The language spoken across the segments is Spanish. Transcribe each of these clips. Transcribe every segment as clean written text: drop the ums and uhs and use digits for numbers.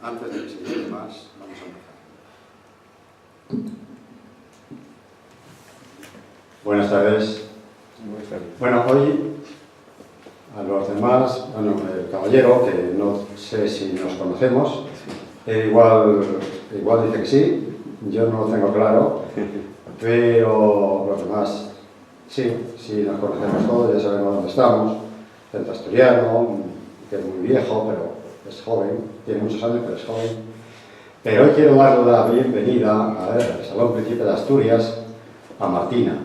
Antes de que se llegue más, vamos a empezar. Buenas tardes. Buenas tardes. Bueno, hoy a los demás, bueno, el caballero, que no sé si nos conocemos, igual dice que sí, yo no lo tengo claro, pero los demás sí nos conocemos todos, ya sabemos dónde estamos. Centro Asturiano, que es muy viejo, pero es joven, tiene muchos años, pero es joven. Pero hoy quiero darle la bienvenida al Salón Príncipe de Asturias a Martina.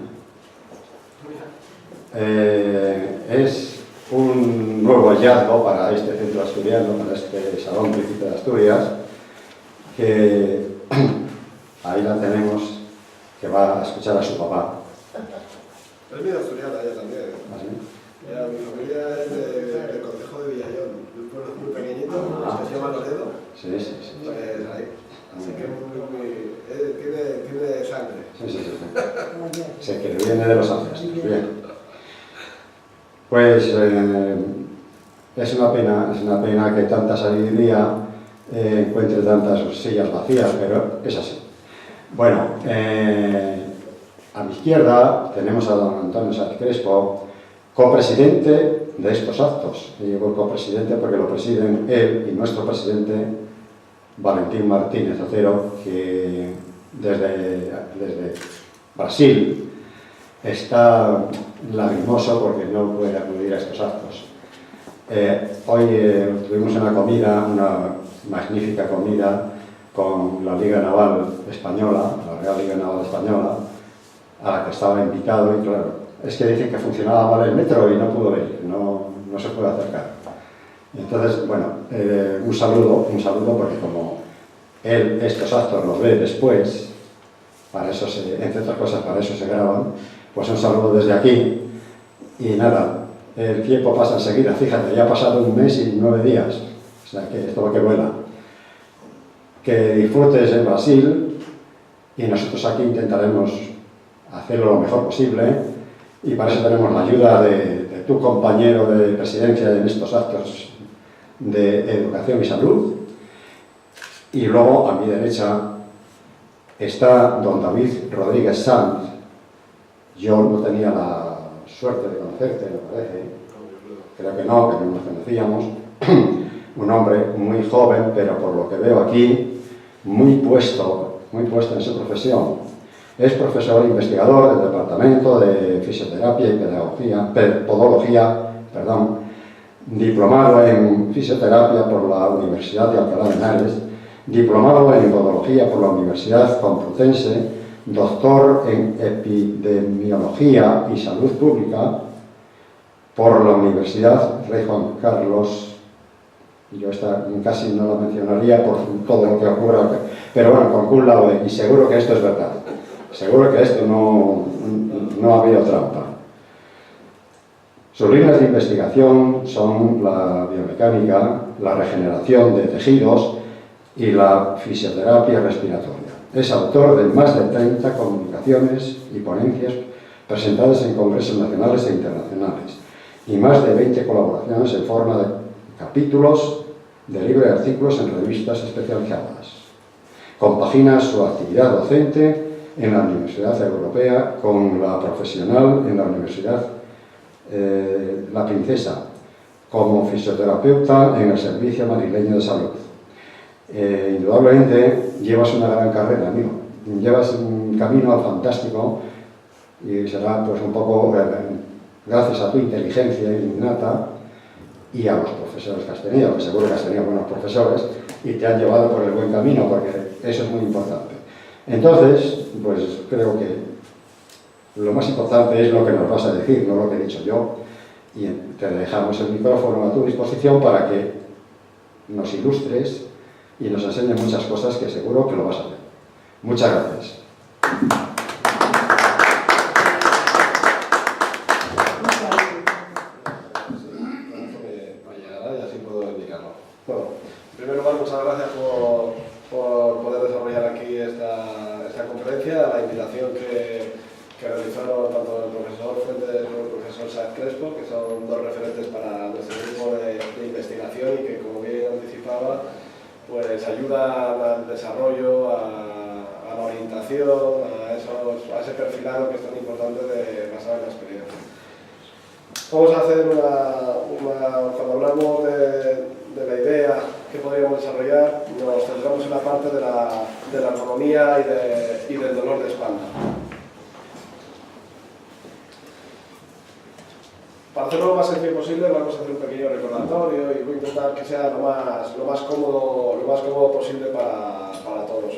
Es un nuevo hallazgo para este centro asturiano, para este Salón Príncipe de Asturias, que ahí la tenemos, que va a escuchar a su papá. Es mi asturiana ella también. ¿Ah, sí? Mi familia es del concejo de Villallón, de un pueblo muy pequeñito, que se llama Loredo. Sí. Pues ahí. Así que tiene sangre. Sí. Sé que viene de los ancestros. Bien. Pues es una pena que tanta sabiduría encuentre tantas sillas vacías, pero es así. Bueno, a mi izquierda tenemos a don Antonio Sáenz Crespo, copresidente de estos actos. Y digo copresidente porque lo presiden él y nuestro presidente Valentín Martínez Otero, que desde Brasil está lagrimoso porque no puede acudir a estos actos. Hoy tuvimos una magnífica comida con la Liga Naval Española, la Real Liga Naval Española, a la que estaba invitado, y claro, es que dicen que funcionaba mal el metro y no pudo venir, no se puede acercar. Entonces, bueno, un saludo, porque como él estos actos los ve después, para eso entre otras cosas, para eso se graban, pues un saludo desde aquí. Y nada, el tiempo pasa enseguida, fíjate, ya ha pasado 1 mes y 9 días, o sea que esto va que vuela. Que disfrutes en Brasil y nosotros aquí intentaremos hacerlo lo mejor posible, y para eso tenemos la ayuda de tu compañero de presidencia en estos actos de educación y salud. Y luego a mi derecha está don David Rodríguez Sanz. Yo no tenía la suerte de conocerte, me parece. Creo que no nos conocíamos. Un hombre muy joven, pero por lo que veo aquí, muy puesto en su profesión. Es profesor e investigador del Departamento de Fisioterapia y Podología, diplomado en Fisioterapia por la Universidad de Alcalá de Henares, diplomado en Podología por la Universidad Complutense, doctor en Epidemiología y Salud Pública por la Universidad Rey Juan Carlos. Yo esta casi no la mencionaría por todo lo que ocurra, pero bueno, con cum laude, y seguro que esto es verdad. Seguro que esto no ha habido trampa. Sus líneas de investigación son la biomecánica, la regeneración de tejidos y la fisioterapia respiratoria. Es autor de más de 30 comunicaciones y ponencias presentadas en congresos nacionales e internacionales y más de 20 colaboraciones en forma de capítulos de libros y artículos en revistas especializadas. Compagina su actividad docente en la Universidad Europea con la profesional en la Universidad La Princesa, como fisioterapeuta en el Servicio Madrileño de Salud. Indudablemente llevas una gran carrera, amigo. Llevas un camino fantástico y será pues un poco gracias a tu inteligencia innata y a los profesores que has tenido, que seguro que has tenido buenos profesores y te han llevado por el buen camino, porque eso es muy importante. Entonces, pues creo que lo más importante es lo que nos vas a decir, no lo que he dicho yo, y te dejamos el micrófono a tu disposición para que nos ilustres y nos enseñes muchas cosas que seguro que lo vas a hacer. Muchas gracias. Bueno, en primer lugar, muchas gracias por poder desarrollar aquí esta conferencia, la invitación que realizaron tanto el profesor Fuentes como el profesor Sáenz Crespo, que son dos referentes para nuestro grupo de investigación y que, como bien anticipaba, pues ayudan al desarrollo, a la orientación, a ese perfilado que es tan importante de basado en la experiencia. Vamos a hacer cuando hablamos de la idea que podríamos desarrollar, nos centramos en la parte de la ergonomía y del dolor de espalda. Para hacerlo lo más sencillo posible, vamos a hacer un pequeño recordatorio y voy a intentar que sea lo más cómodo posible para todos.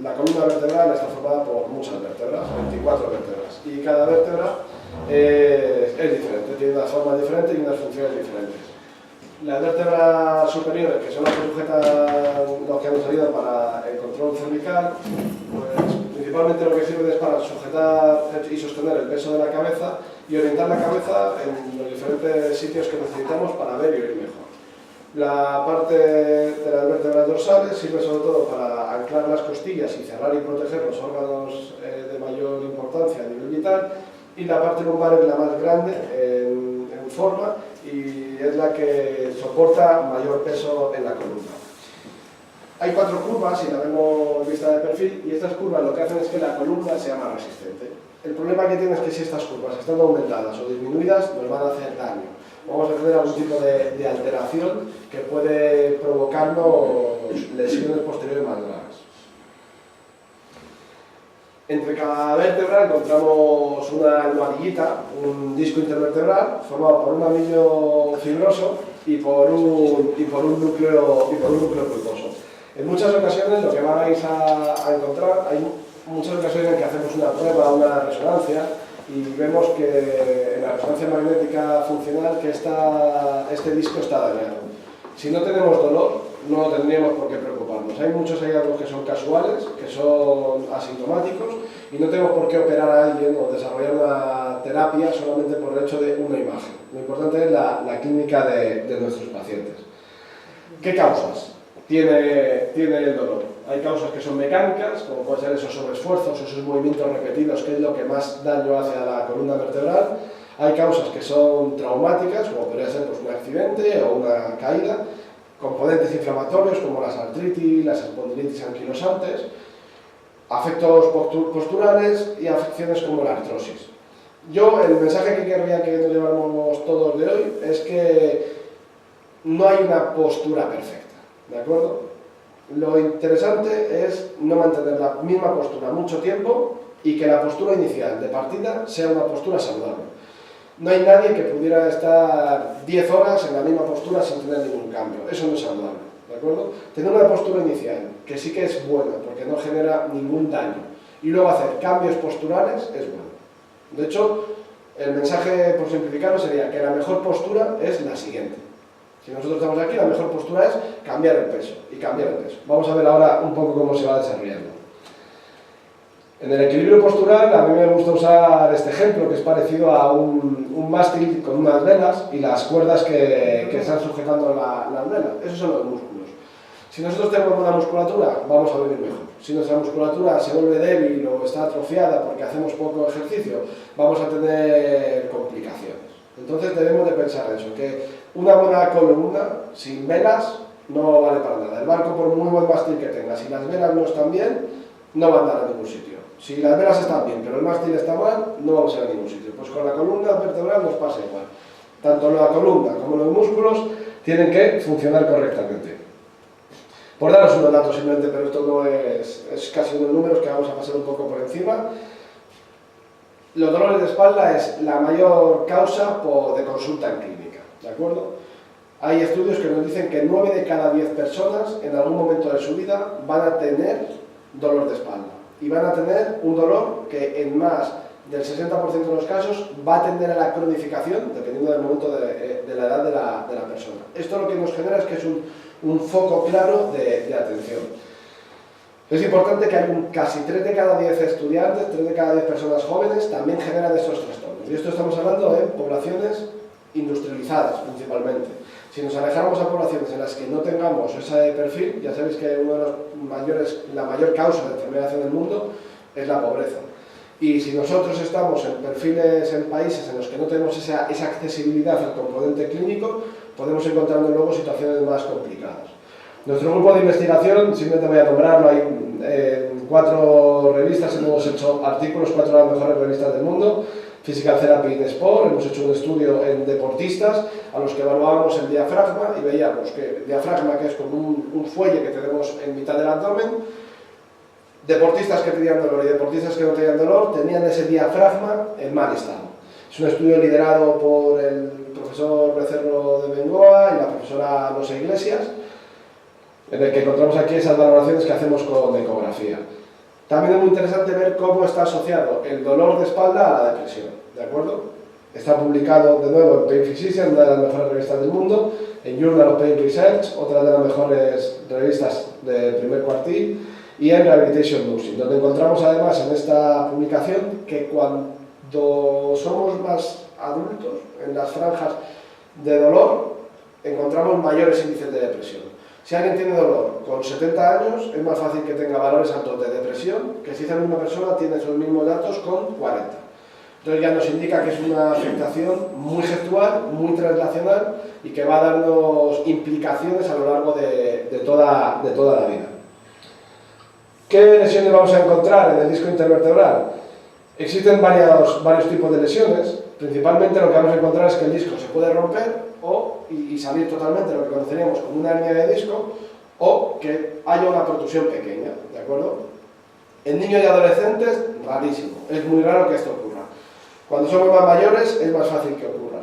La columna vertebral está formada por muchas vértebras, 24 vértebras, y cada vértebra es diferente, tiene una forma diferente y unas funciones diferentes. Las vértebras superiores, que son las que sujetan los que nos ayudan para el control cervical, pues principalmente lo que sirve es para sujetar y sostener el peso de la cabeza y orientar la cabeza en los diferentes sitios que necesitamos para ver y oír mejor. La parte de las vértebras dorsales sirve sobre todo para anclar las costillas y cerrar y proteger los órganos de mayor importancia a nivel vital, y la parte lumbar es la más grande en forma y es la que soporta mayor peso en la columna. Hay 4 curvas, si la vemos vista de perfil, y estas curvas lo que hacen es que la columna sea más resistente. El problema que tiene es que si estas curvas están aumentadas o disminuidas, nos van a hacer daño. Vamos a tener algún tipo de alteración que puede provocarnos lesiones posteriores más graves. Entre cada vértebra encontramos una almohadillita, un disco intervertebral, formado por un anillo fibroso y por un núcleo pulposo. En muchas ocasiones lo que vais a encontrar, hay muchas ocasiones en que hacemos una prueba, una resonancia, y vemos que en la resonancia magnética funcional que este disco está dañado. Si no tenemos dolor, no tendríamos por qué preocuparnos. Hay muchos hallazgos que son casuales, que son asintomáticos, y no tenemos por qué operar a alguien o desarrollar una terapia solamente por el hecho de una imagen. Lo importante es la clínica de nuestros pacientes. ¿Qué causas tiene el dolor? Hay causas que son mecánicas, como pueden ser esos sobreesfuerzos, esos movimientos repetidos, que es lo que más daño hace a la columna vertebral. Hay causas que son traumáticas, como podría ser pues, un accidente o una caída, componentes inflamatorios como las artritis, las espondilitis anquilosantes, afectos posturales y afecciones como la artrosis. El mensaje que querría que nos lleváramos todos de hoy es que no hay una postura perfecta, ¿de acuerdo? Lo interesante es no mantener la misma postura mucho tiempo y que la postura inicial de partida sea una postura saludable. No hay nadie que pudiera estar 10 horas en la misma postura sin tener ningún cambio. Eso no es saludable, ¿de acuerdo? Tener una postura inicial que sí que es buena porque no genera ningún daño y luego hacer cambios posturales es bueno. De hecho, el mensaje, por simplificarlo, sería que la mejor postura es la siguiente. Si nosotros estamos aquí, la mejor postura es cambiar el peso y cambiar el peso. Vamos a ver ahora un poco cómo se va desarrollando. En el equilibrio postural, a mí me gusta usar este ejemplo, que es parecido a un mástil con unas velas y las cuerdas que están sujetando las velas. Esos son los músculos. Si nosotros tenemos buena musculatura, vamos a vivir mejor. Si nuestra musculatura se vuelve débil o está atrofiada porque hacemos poco ejercicio, vamos a tener complicaciones. Entonces debemos de pensar eso, que una buena columna sin velas no vale para nada. El barco, por muy buen mástil que tenga, si las velas no están bien, no va a andar a ningún sitio. Si las velas están bien, pero el mástil está mal, no vamos a ir a ningún sitio. Pues con la columna vertebral nos pasa igual. Tanto la columna como los músculos tienen que funcionar correctamente. Por daros unos datos simplemente, pero esto no es casi unos números que vamos a pasar un poco por encima. Los dolores de espalda es la mayor causa de consulta en clínica, ¿de acuerdo? Hay estudios que nos dicen que 9 de cada 10 personas en algún momento de su vida van a tener dolor de espalda. Y van a tener un dolor que en más del 60% de los casos va a tender a la cronificación, dependiendo del momento de la edad de la persona. Esto lo que nos genera es que es un foco claro de atención. Es importante que hay casi 3 de cada 10 estudiantes, 3 de cada 10 personas jóvenes también generan estos trastornos. Y esto estamos hablando de poblaciones industrializadas principalmente. Si nos alejamos a poblaciones en las que no tengamos ese perfil, ya sabéis que la mayor causa de enfermedad en el mundo es la pobreza. Y si nosotros estamos en perfiles en países en los que no tenemos esa accesibilidad al componente clínico, podemos encontrarnos luego situaciones más complicadas. Nuestro grupo de investigación, simplemente voy a nombrarlo, hay 4 revistas, hemos hecho artículos, 4 de las mejores revistas del mundo, Physical Therapy in Sport, hemos hecho un estudio en deportistas a los que evaluábamos el diafragma y veíamos que el diafragma, que es como un fuelle que tenemos en mitad del abdomen, deportistas que tenían dolor y deportistas que no tenían dolor tenían ese diafragma en mal estado. Es un estudio liderado por el profesor Becerro de Bengoa y la profesora Rosa Iglesias, en el que encontramos aquí esas valoraciones que hacemos con ecografía. También es muy interesante ver cómo está asociado el dolor de espalda a la depresión, ¿de acuerdo? Está publicado de nuevo en Pain Physician, una de las mejores revistas del mundo, en Journal of Pain Research, otra de las mejores revistas del primer cuartil, y en Rehabilitation Nursing, donde encontramos además en esta publicación que cuando somos más adultos, en las franjas de dolor, encontramos mayores índices de depresión. Si alguien tiene dolor con 70 años, es más fácil que tenga valores altos de depresión que si esa misma persona tiene esos mismos datos con 40. Entonces ya nos indica que es una afectación muy gestual, muy translacional y que va a darnos implicaciones a lo largo de toda la vida. ¿Qué lesiones vamos a encontrar en el disco intervertebral? Existen varios tipos de lesiones. Principalmente lo que vamos a encontrar es que el disco se puede romper y salir totalmente, lo que conoceríamos como una hernia de disco, o que haya una protrusión pequeña, ¿de acuerdo? En niños y adolescentes, rarísimo, es muy raro que esto ocurra. Cuando somos más mayores es más fácil que ocurra.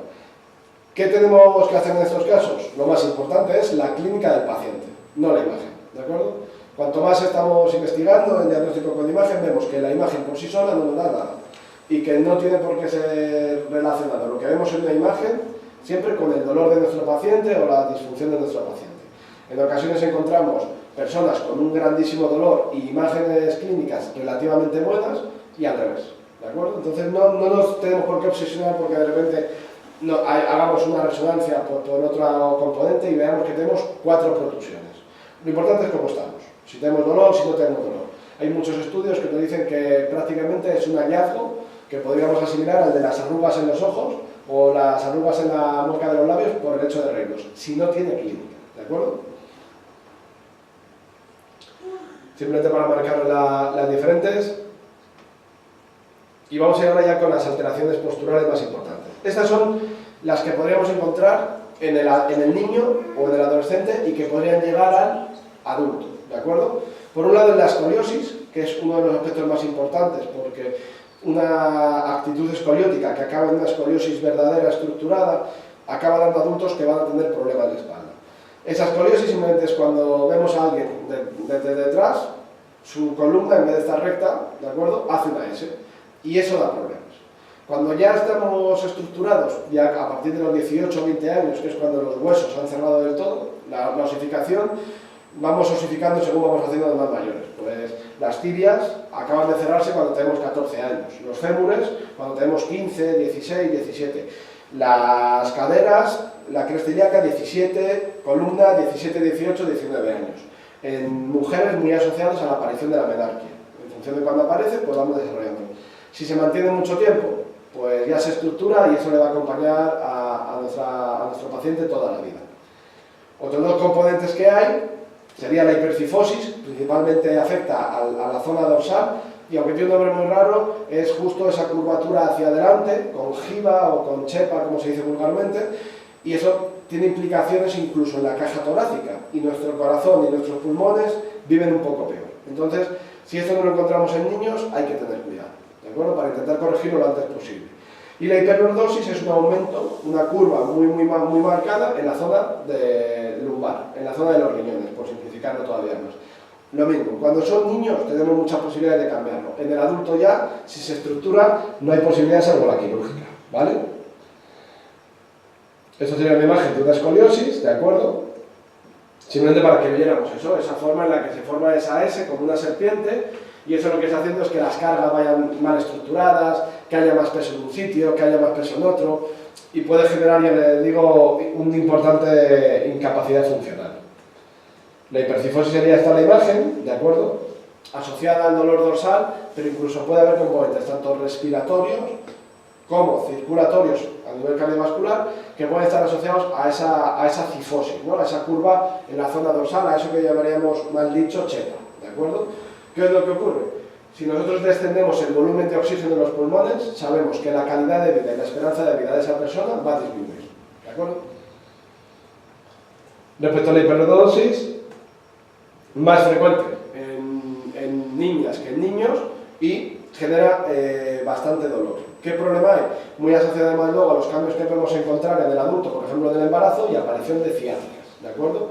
¿Qué tenemos que hacer en estos casos? Lo más importante es la clínica del paciente, no la imagen, ¿de acuerdo? Cuanto más estamos investigando en diagnóstico con imagen, vemos que la imagen por sí sola no nos da nada y que no tiene por qué ser relacionado lo que vemos en una imagen siempre con el dolor de nuestro paciente o la disfunción de nuestro paciente. En ocasiones encontramos personas con un grandísimo dolor y imágenes clínicas relativamente buenas y al revés, ¿de acuerdo? Entonces no nos tenemos por qué obsesionar porque de repente hagamos una resonancia por otro componente y veamos que tenemos 4 protrusiones. Lo importante es cómo estamos, si tenemos dolor, si no tenemos dolor. Hay muchos estudios que nos dicen que prácticamente es un hallazgo que podríamos asimilar al de las arrugas en los ojos o las arrugas en la mueca de los labios por el hecho de reírnos, si no tiene clínica, ¿de acuerdo? Simplemente para marcar las diferentes. Y vamos a ir ahora ya con las alteraciones posturales más importantes. Estas son las que podríamos encontrar en el niño o en el adolescente y que podrían llegar al adulto, ¿de acuerdo? Por un lado, en la escoliosis, que es uno de los aspectos más importantes porque una actitud escoliótica que acaba en una escoliosis verdadera, estructurada, acaba dando adultos que van a tener problemas de espalda. Esa escoliosis simplemente es cuando vemos a alguien desde detrás, su columna en vez de estar recta, ¿de acuerdo?, hace una S, y eso da problemas. Cuando ya estamos estructurados, ya a partir de los 18 o 20 años, que es cuando los huesos han cerrado del todo, la osificación, vamos osificando según vamos haciendo de más mayores. Pues las tibias acaban de cerrarse cuando tenemos 14 años, los fémures cuando tenemos 15, 16, 17, las caderas, la cresta ilíaca 17, columna 17, 18, 19 años. En mujeres muy asociadas a la aparición de la menarquia. En función de cuándo aparece, pues vamos desarrollando. Si se mantiene mucho tiempo, pues ya se estructura y eso le va a acompañar a nuestro paciente toda la vida. Otros 2 componentes que hay sería la hipercifosis, principalmente afecta a la zona dorsal y aunque tiene un nombre muy raro, es justo esa curvatura hacia adelante, con jiba o con chepa, como se dice vulgarmente, y eso tiene implicaciones incluso en la caja torácica y nuestro corazón y nuestros pulmones viven un poco peor. Entonces, si esto no lo encontramos en niños, hay que tener cuidado, ¿de acuerdo? Para intentar corregirlo lo antes posible. Y la hiperlordosis es un aumento, una curva muy marcada en la zona de lumbar, en la zona de los riñones, por simplificarlo todavía más. Lo mismo, cuando son niños tenemos muchas posibilidades de cambiarlo. En el adulto ya, si se estructura, no hay posibilidad salvo la quirúrgica, ¿vale? Esto sería una imagen de una escoliosis, ¿de acuerdo? Simplemente para que viéramos eso, esa forma en la que se forma esa S como una serpiente, y eso lo que está haciendo es que las cargas vayan mal estructuradas, que haya más peso en un sitio, que haya más peso en otro, y puede generar, ya les digo, una importante incapacidad funcional. La hipercifosis sería esta la imagen, ¿de acuerdo?, asociada al dolor dorsal, pero incluso puede haber componentes tanto respiratorios como circulatorios a nivel cardiovascular que pueden estar asociados a esa cifosis, ¿no? A esa curva en la zona dorsal, a eso que llamaríamos, mal dicho, chepa, ¿de acuerdo? ¿Qué es lo que ocurre? Si nosotros descendemos el volumen de oxígeno en los pulmones, sabemos que la calidad de vida y la esperanza de vida de esa persona va a disminuir, ¿de acuerdo? Respecto a la hiperredosis, más frecuente en niñas que en niños y genera bastante dolor. ¿Qué problema hay? Muy asociado además luego a los cambios que podemos encontrar en el adulto, por ejemplo en el embarazo, y aparición de ciáticas, ¿de acuerdo?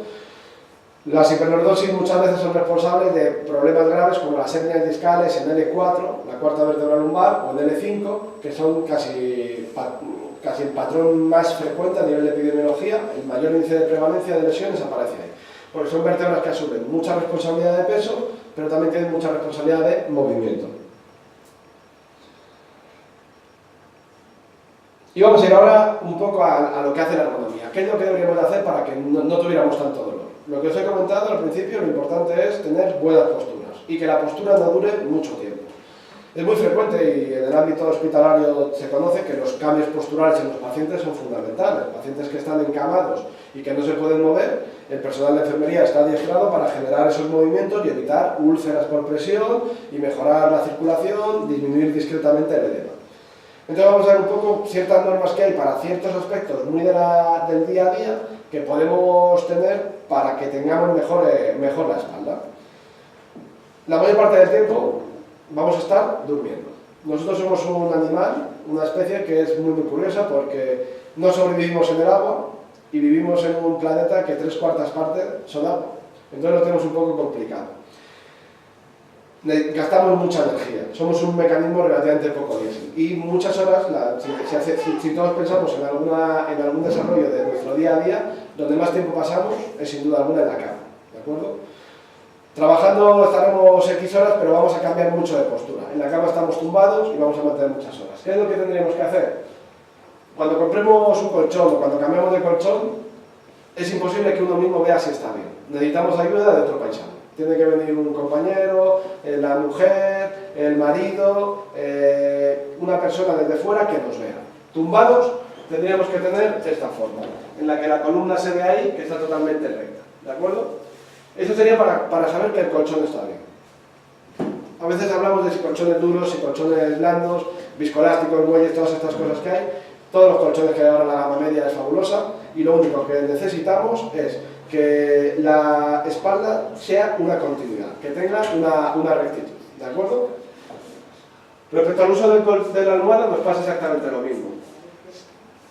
Las hiperlordosis muchas veces son responsables de problemas graves como las hernias discales en L4, la cuarta vértebra lumbar, o en L5, que son casi el patrón más frecuente a nivel de epidemiología. El mayor índice de prevalencia de lesiones aparece ahí, porque son vértebras que asumen mucha responsabilidad de peso, pero también tienen mucha responsabilidad de movimiento. Y vamos a ir ahora un poco a lo que hace la ergonomía. ¿Qué es lo que deberíamos de hacer para que no tuviéramos tanto dolor? Lo que os he comentado al principio, lo importante es tener buenas posturas y que la postura no dure mucho tiempo. Es muy frecuente y en el ámbito hospitalario se conoce que los cambios posturales en los pacientes son fundamentales. Pacientes que están encamados y que no se pueden mover, el personal de enfermería está adiestrado para generar esos movimientos y evitar úlceras por presión y mejorar la circulación, disminuir discretamente el edema. Entonces vamos a ver un poco ciertas normas que hay para ciertos aspectos muy del día a día que podemos tener para que tengamos mejor la espalda. La mayor parte del tiempo vamos a estar durmiendo. Nosotros somos un animal, una especie que es muy curiosa porque no sobrevivimos en el agua y vivimos en un planeta que 3/4 partes son agua. Entonces lo tenemos un poco complicado. Gastamos mucha energía, somos un mecanismo relativamente poco diésel y muchas horas, si todos pensamos en algún desarrollo de nuestro día a día, donde más tiempo pasamos es sin duda alguna en la cama, ¿de acuerdo? Trabajando estaremos X horas, pero vamos a cambiar mucho de postura. En la cama estamos tumbados y vamos a mantener muchas horas. ¿Qué es lo que tendríamos que hacer? Cuando compremos un colchón o cuando cambiamos de colchón, es imposible que uno mismo vea si está bien. Necesitamos ayuda de otro paisano. Tiene que venir un compañero, la mujer, el marido, una persona desde fuera que nos vea. Tumbados tendríamos que tener esta forma, en la que la columna se ve ahí, que está totalmente recta, ¿de acuerdo? Eso sería para saber que el colchón está bien. A veces hablamos de si colchones duros, si colchones blandos, viscoelásticos, muelles, todas estas cosas que hay. Todos los colchones que hay ahora en la gama media es fabulosa y lo único que necesitamos es que la espalda sea una continuidad, que tenga una rectitud, ¿de acuerdo? Respecto al uso de la almohada nos pasa exactamente lo mismo.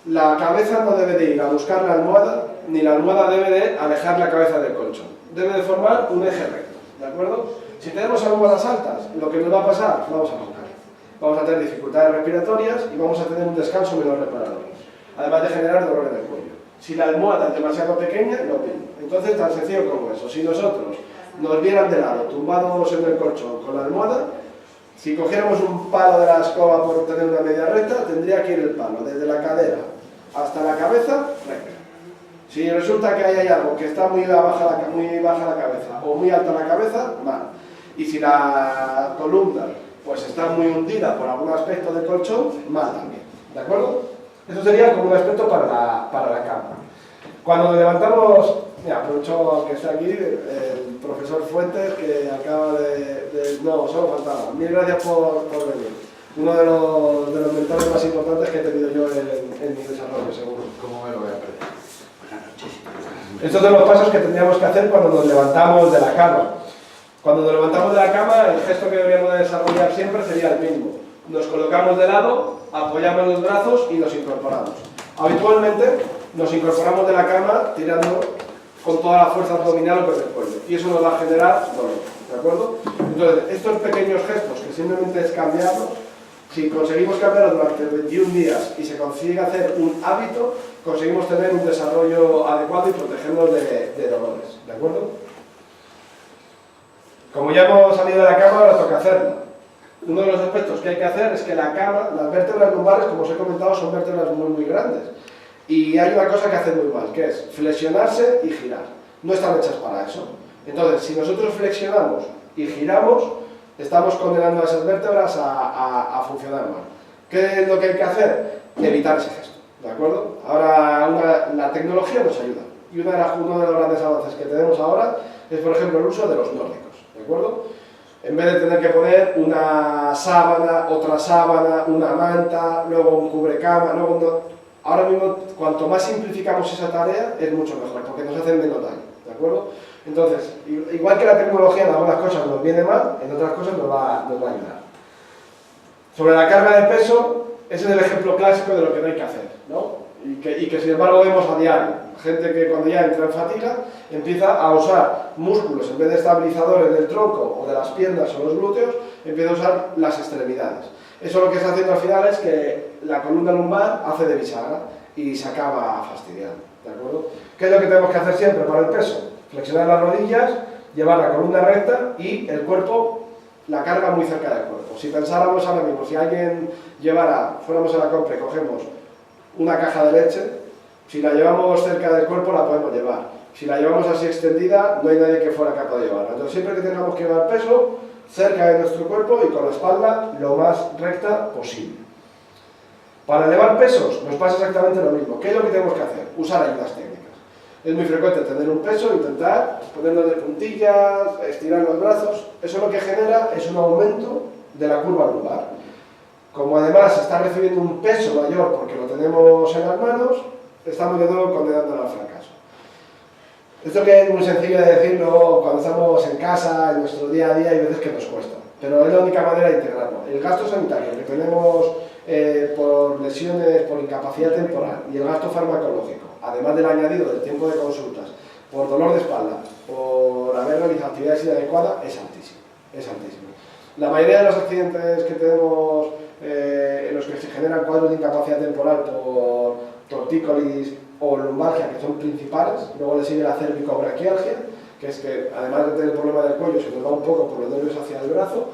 La cabeza no debe de ir a buscar la almohada, ni la almohada debe de alejar la cabeza del colchón. Debe de formar un eje recto, ¿de acuerdo? Si tenemos almohadas altas, lo que nos va a pasar, vamos a roncar. Vamos a tener dificultades respiratorias y vamos a tener un descanso menos reparador, además de generar dolor en el cuello. Si la almohada es demasiado pequeña, lo mismo. Entonces, tan sencillo como eso. Si nosotros nos vieran de lado, tumbados en el colchón con la almohada, si cogiéramos un palo de la escoba por tener una media recta, tendría que ir el palo desde la cadera hasta la cabeza recta. Si resulta que hay algo que está muy baja la cabeza o muy alta la cabeza, mal. Y si la columna pues está muy hundida por algún aspecto del colchón, mal también. ¿De acuerdo? Eso sería como un aspecto para la cama. Cuando nos levantamos, mira, aprovecho que está aquí el profesor Fuentes, que acaba no, solo faltaba. Mil gracias por venir. Uno de los mentores más importantes que he tenido yo en mi desarrollo, seguro. ¿Cómo me lo voy a perder? Buenas noches. Estos son los pasos que tendríamos que hacer cuando nos levantamos de la cama. Cuando nos levantamos de la cama, el gesto que deberíamos de desarrollar siempre sería el mismo. Nos colocamos de lado, apoyamos los brazos y nos incorporamos. Habitualmente nos incorporamos de la cama tirando con toda la fuerza abdominal o con el cuello. Y eso nos va a generar dolor, ¿de acuerdo? Entonces, estos pequeños gestos, que simplemente es cambiarlos, si conseguimos cambiarlos durante 21 días y se consigue hacer un hábito, conseguimos tener un desarrollo adecuado y protegernos de dolores, ¿de acuerdo? Como ya hemos salido de la cama, ahora toca hacerlo. Uno de los aspectos que hay que hacer es que la cama, las vértebras lumbares, como os he comentado, son vértebras muy grandes. Y hay una cosa que hacen muy mal, que es flexionarse y girar. No están hechas para eso. Entonces, si nosotros flexionamos y giramos, estamos condenando a esas vértebras a funcionar mal. ¿Qué es lo que hay que hacer? Evitar ese gesto, ¿de acuerdo? Ahora la tecnología nos ayuda. Y uno de los grandes avances que tenemos ahora es, por ejemplo, el uso de los nórdicos, ¿de acuerdo? En vez de tener que poner una sábana, otra sábana, una manta, luego un cubrecama, ahora mismo, cuanto más simplificamos esa tarea, es mucho mejor, porque nos hacen menos daño, ¿de acuerdo? Entonces, igual que la tecnología en algunas cosas nos viene mal, en otras cosas nos va a ayudar. Sobre la carga de peso, ese es el ejemplo clásico de lo que no hay que hacer, ¿no? Y que sin embargo vemos a diario. Gente que cuando ya entra en fatiga empieza a usar músculos en vez de estabilizadores del tronco o de las piernas o los glúteos, empieza a usar las extremidades. Eso lo que está haciendo al final es que la columna lumbar hace de bisagra y se acaba fastidiando, ¿de acuerdo? ¿Qué es lo que tenemos que hacer siempre para el peso? Flexionar las rodillas, llevar la columna recta y el cuerpo, la carga muy cerca del cuerpo. Si pensáramos ahora mismo, si alguien fuéramos a la compra y cogemos una caja de leche, si la llevamos cerca del cuerpo la podemos llevar. Si la llevamos así extendida, no hay nadie que fuera capaz de llevarla. Entonces siempre que tengamos que llevar peso, cerca de nuestro cuerpo y con la espalda lo más recta posible. Para elevar pesos nos pasa exactamente lo mismo. ¿Qué es lo que tenemos que hacer? Usar ayudas técnicas. Es muy frecuente tener un peso, intentar ponernos de puntillas, estirar los brazos. Eso lo que genera es un aumento de la curva lumbar. Como además está recibiendo un peso mayor porque lo tenemos en las manos, estamos de nuevo condenándolo al fracaso. Esto que es muy sencillo de decirlo cuando estamos en casa, en nuestro día a día, hay veces que nos cuesta, pero es la única manera de integrarlo. El gasto sanitario que tenemos por lesiones, por incapacidad temporal y el gasto farmacológico, además del añadido del tiempo de consultas, por dolor de espalda, por haber realizado actividades inadecuadas, es altísimo, es altísimo. La mayoría de los accidentes que tenemos en los que se generan cuadros de incapacidad temporal por tortícolis o lumbalgia, que son principales, luego le sigue la cervicobraquialgia, que es que además de tener el problema del cuello, se nos va un poco por los nervios hacia el brazo.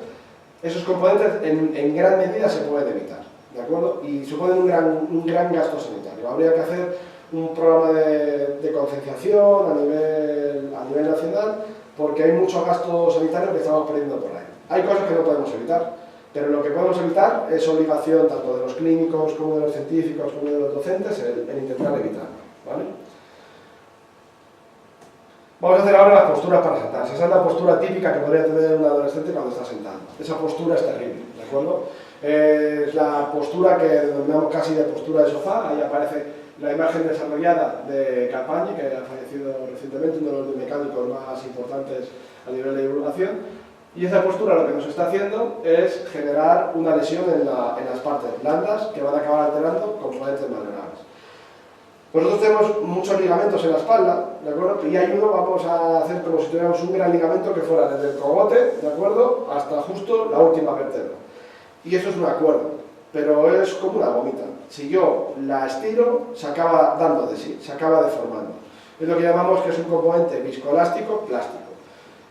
Esos componentes en gran medida se pueden evitar, ¿de acuerdo? Y suponen un gran gasto sanitario. Habría que hacer un programa de concienciación a nivel nacional, porque hay mucho gasto sanitario que estamos perdiendo por ahí. Hay cosas que no podemos evitar, pero lo que podemos evitar es obligación tanto de los clínicos como de los científicos como de los docentes el intentar evitarlo, ¿vale? Vamos a hacer ahora las posturas para sentarse. Esa es la postura típica que podría tener un adolescente cuando está sentado. Esa postura es terrible, ¿de acuerdo? Es la postura que denominamos casi de postura de sofá. Ahí aparece la imagen desarrollada de Calpagni, que ha fallecido recientemente, uno de los mecánicos más importantes a nivel de divulgación. Y esa postura lo que nos está haciendo es generar una lesión en las partes blandas que van a acabar alterando componentes más graves. Nosotros tenemos muchos ligamentos en la espalda, ¿de acuerdo? Y hay uno, vamos a hacer como si tuviéramos un gran ligamento que fuera desde el cogote, ¿de acuerdo?, hasta justo la última vértebra. Y eso es una cuerda, pero es como una gomita. Si yo la estiro, se acaba dando de sí, se acaba deformando. Es lo que llamamos que es un componente viscoelástico plástico.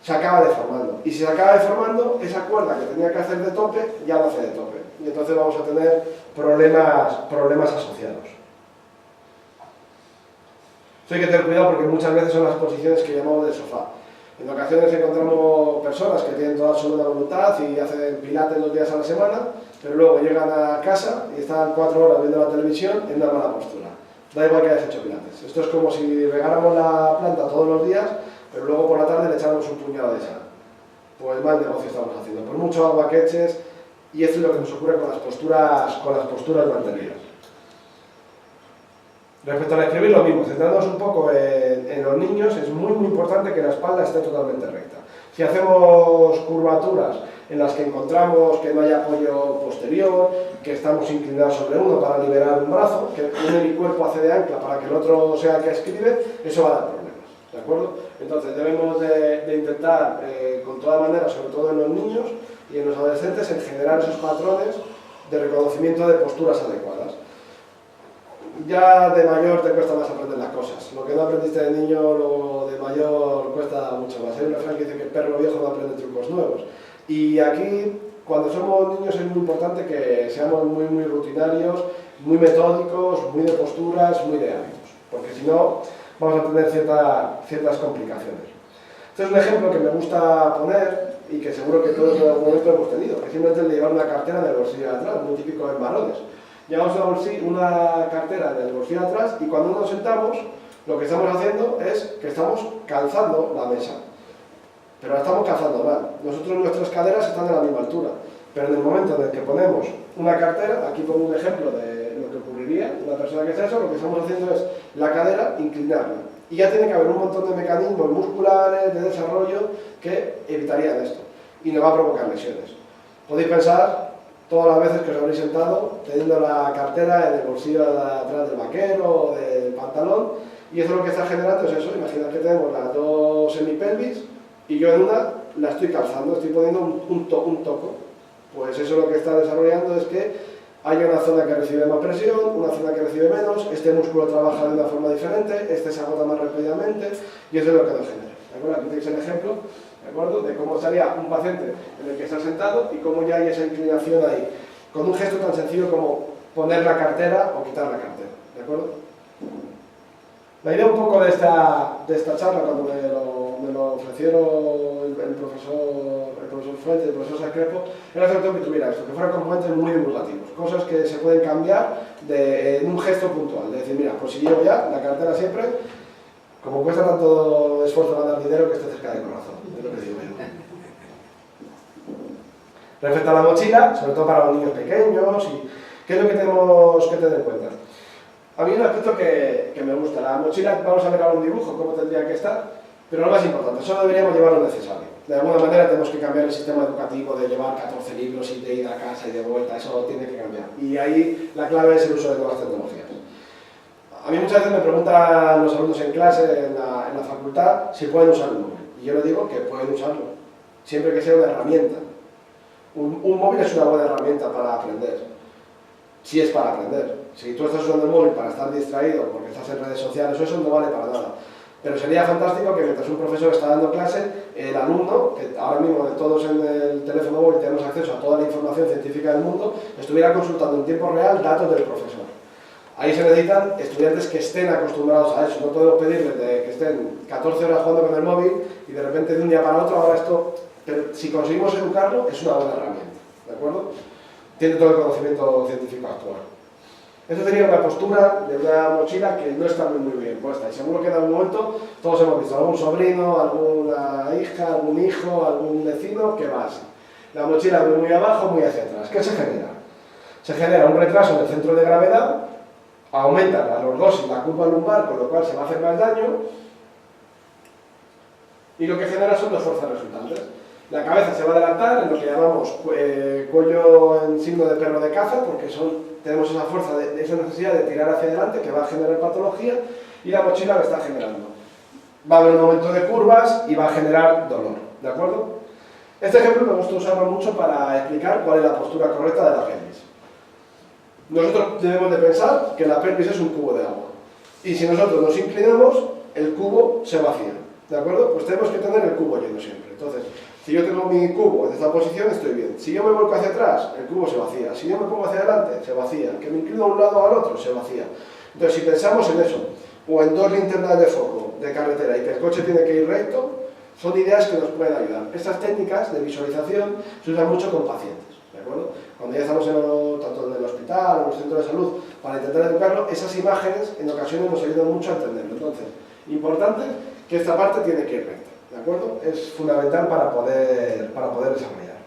Se acaba deformando. Y si se acaba deformando, esa cuerda que tenía que hacer de tope, ya no hace de tope. Y entonces vamos a tener problemas asociados. Eso hay que tener cuidado porque muchas veces son las posiciones que llamamos de sofá. En ocasiones encontramos personas que tienen toda su buena voluntad y hacen pilates 2 días a la semana, pero luego llegan a casa y están 4 horas viendo la televisión en una mala postura. Da igual que hayas hecho pilates. Esto es como si regáramos la planta todos los días, pero luego por la tarde le echamos un puñado de sal. Pues mal negocio estamos haciendo. Por mucho agua que eches, y esto es lo que nos ocurre con las posturas mantenidas. Respecto a escribir, lo mismo, centrándonos un poco en los niños, es muy importante que la espalda esté totalmente recta. Si hacemos curvaturas en las que encontramos que no hay apoyo posterior, que estamos inclinados sobre uno para liberar un brazo, que un hemicuerpo hace de ancla para que el otro sea el que escribe, eso va a dar problemas, ¿de acuerdo? Entonces debemos de intentar, con toda manera, sobre todo en los niños y en los adolescentes, en generar esos patrones de reconocimiento de posturas adecuadas. Ya de mayor te cuesta más aprender las cosas. Lo que no aprendiste de niño, lo de mayor cuesta mucho más. Hay un refrán que dice que el perro viejo no aprende trucos nuevos. Y aquí, cuando somos niños, es muy importante que seamos muy rutinarios, muy metódicos, muy de posturas, muy de hábitos. Porque si no, vamos a tener ciertas complicaciones. Este es un ejemplo que me gusta poner y que seguro que todos en algún momento hemos tenido, que simplemente el de llevar una cartera en el bolsillo de atrás, muy típico en varones. Llevamos una cartera en el bolsillo de atrás y cuando nos sentamos, lo que estamos haciendo es que estamos calzando la mesa. Pero la estamos calzando mal. Nosotros nuestras caderas están a la misma altura. Pero en el momento en el que ponemos una cartera, aquí pongo un ejemplo de lo que ocurriría una persona que está eso, lo que estamos haciendo es la cadera inclinarla. Y ya tiene que haber un montón de mecanismos musculares, de desarrollo, que evitarían esto. Y no va a provocar lesiones. Podéis pensar todas las veces que os habréis sentado teniendo la cartera en el bolsillo de atrás del vaquero o del pantalón, y eso lo que está generando es eso. Imaginad que tenemos las dos semipelvis y yo en una la estoy calzando, estoy poniendo un toco. Pues eso lo que está desarrollando es que hay una zona que recibe más presión, una zona que recibe menos, este músculo trabaja de una forma diferente, este se agota más rápidamente y eso es lo que nos genera. ¿De acuerdo? Aquí tenéis el ejemplo, ¿de acuerdo?, de cómo estaría un paciente en el que está sentado y cómo ya hay esa inclinación ahí, con un gesto tan sencillo como poner la cartera o quitar la cartera. ¿De acuerdo? La idea un poco de esta charla, cuando me lo ofrecieron el profesor Fuente y el profesor Sacrepo, era sobre todo que tuviera esto, que fueran componentes muy divulgativos, cosas que se pueden cambiar en un gesto puntual, de decir, mira, pues si llevo ya la cartera siempre, como cuesta tanto esfuerzo ganar dinero, que esté cerca del corazón, es lo que digo yo. Respecto a la mochila, sobre todo para los niños pequeños, y ¿qué es lo que tenemos que tener en cuenta? A mí un aspecto que me gusta, la mochila, vamos a ver ahora un dibujo, cómo tendría que estar, pero lo más importante, solo deberíamos llevar lo necesario. De alguna manera tenemos que cambiar el sistema educativo de llevar 14 libros y de ir a casa y de vuelta, eso tiene que cambiar. Y ahí la clave es el uso de nuevas tecnologías. A mí muchas veces me preguntan los alumnos en clase, en la facultad, si pueden usar un móvil. Y yo les digo que pueden usarlo, siempre que sea una herramienta. Un móvil es una buena herramienta para aprender, si es para aprender. Si tú estás usando el móvil para estar distraído porque estás en redes sociales, eso no vale para nada. Pero sería fantástico que mientras un profesor está dando clase, el alumno, que ahora mismo de todos en el teléfono móvil tenemos acceso a toda la información científica del mundo, estuviera consultando en tiempo real datos del profesor. Ahí se necesitan estudiantes que estén acostumbrados a eso. No podemos pedirles que estén 14 horas jugando con el móvil y de repente de un día para otro, ahora esto... Pero si conseguimos educarlo, es una buena herramienta, ¿de acuerdo? Tiene todo el conocimiento científico actual. Esto sería una postura de una mochila que no está muy bien puesta, y seguro que en algún momento todos hemos visto algún sobrino, alguna hija, algún hijo, algún vecino que va así. La mochila muy abajo, muy hacia atrás. ¿Qué se genera? Se genera un retraso en el centro de gravedad, aumenta la lordosis, la curva lumbar, con lo cual se va a hacer más daño, y lo que genera son dos fuerzas resultantes. La cabeza se va a adelantar en lo que llamamos cuello en signo de perro de caza, porque tenemos esa fuerza, esa necesidad de tirar hacia adelante que va a generar patología, y la mochila lo está generando. Va a haber un aumento de curvas y va a generar dolor, ¿de acuerdo? Este ejemplo me gusta usarlo mucho para explicar cuál es la postura correcta de la pelvis. Nosotros debemos de pensar que la pelvis es un cubo de agua, y si nosotros nos inclinamos, el cubo se vacía, ¿de acuerdo? Pues tenemos que tener el cubo lleno siempre. Entonces, si yo tengo mi cubo en esta posición, estoy bien. Si yo me vuelco hacia atrás, el cubo se vacía. Si yo me pongo hacia adelante, se vacía. Que me inclino de un lado al otro, se vacía. Entonces, si pensamos en eso, o en dos linternas de foco de carretera y que el coche tiene que ir recto, son ideas que nos pueden ayudar. Estas técnicas de visualización se usan mucho con pacientes, ¿de acuerdo? Cuando ya estamos tanto en el hospital o en los centros de salud para intentar educarlo, esas imágenes en ocasiones nos ayudan mucho a entenderlo. Entonces, importante que esta parte tiene que ir recta. ¿De acuerdo? Es fundamental para poder desarrollar.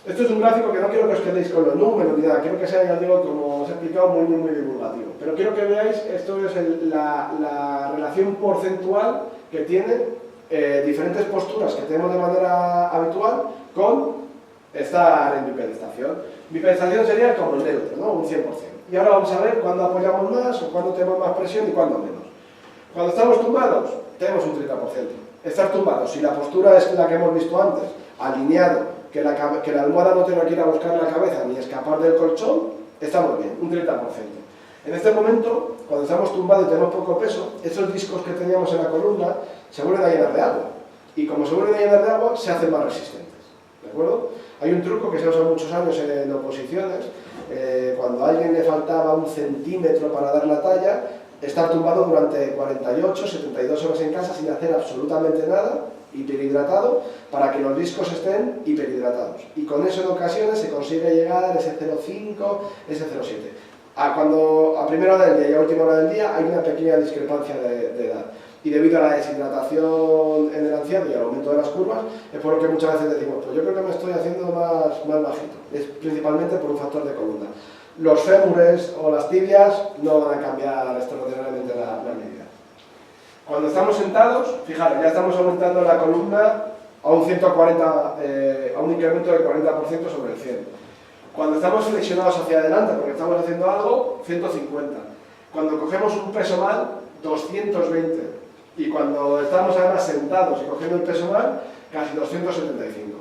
Esto es un gráfico que no quiero que os quedéis con los números ni nada, quiero que sea, ya digo, como os he explicado, muy divulgativo. Pero quiero que veáis, esto es la relación porcentual que tiene diferentes posturas que tenemos de manera habitual con estar en bipedestación. Bipedestación sería como el neutro, ¿no? Un 100%. Y ahora vamos a ver cuándo apoyamos más o cuándo tenemos más presión y cuándo menos. Cuando estamos tumbados, tenemos un 30%. Estar tumbados, si la postura es la que hemos visto antes, alineado, que la almohada no tenga que ir a buscar la cabeza ni escapar del colchón, estamos bien, un 30%. En este momento, cuando estamos tumbados y tenemos poco peso, esos discos que teníamos en la columna se vuelven a llenar de agua. Y como se vuelven a llenar de agua, se hacen más resistentes. ¿De acuerdo? Hay un truco que se ha usado muchos años en oposiciones. Cuando a alguien le faltaba 1 centímetro para dar la talla, estar tumbado durante 48, 72 horas en casa sin hacer absolutamente nada hiperhidratado para que los discos estén hiperhidratados. Y con eso en ocasiones se consigue llegar a ese 0,5, ese 0,7. A primera hora del día y a última hora del día hay una pequeña discrepancia de edad. Y debido a la deshidratación en el anciano y al aumento de las curvas, es por lo que muchas veces decimos, pues yo creo que me estoy haciendo más bajito. Es principalmente por un factor de columna. Los fémures o las tibias no van a cambiar extraordinariamente la medida. Cuando estamos sentados, fijaros, ya estamos aumentando la columna a un 140, a un incremento del 40% sobre el 100. Cuando estamos flexionados hacia adelante, porque estamos haciendo algo, 150. Cuando cogemos un peso mal, 220. Y cuando estamos además sentados y cogiendo el peso mal, casi 275.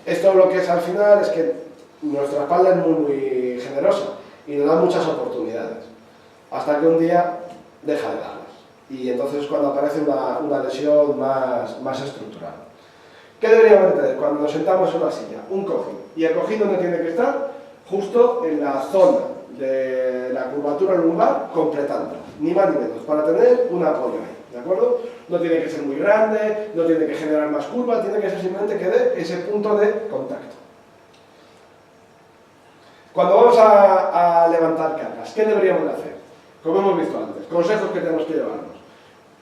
Esto lo que es al final es que nuestra espalda es muy generosa y nos da muchas oportunidades. Hasta que un día deja de darlas. Y entonces es cuando aparece una lesión más estructural. ¿Qué deberíamos tener cuando nos sentamos en una silla? Un cojín. Y el cojín donde tiene que estar, justo en la zona de la curvatura lumbar, completando, ni más ni menos, para tener un apoyo ahí, ¿de acuerdo? No tiene que ser muy grande, no tiene que generar más curva, tiene que ser simplemente que dé ese punto de contacto. Cuando vamos a levantar cargas, ¿qué deberíamos de hacer? Como hemos visto antes, consejos que tenemos que llevarnos.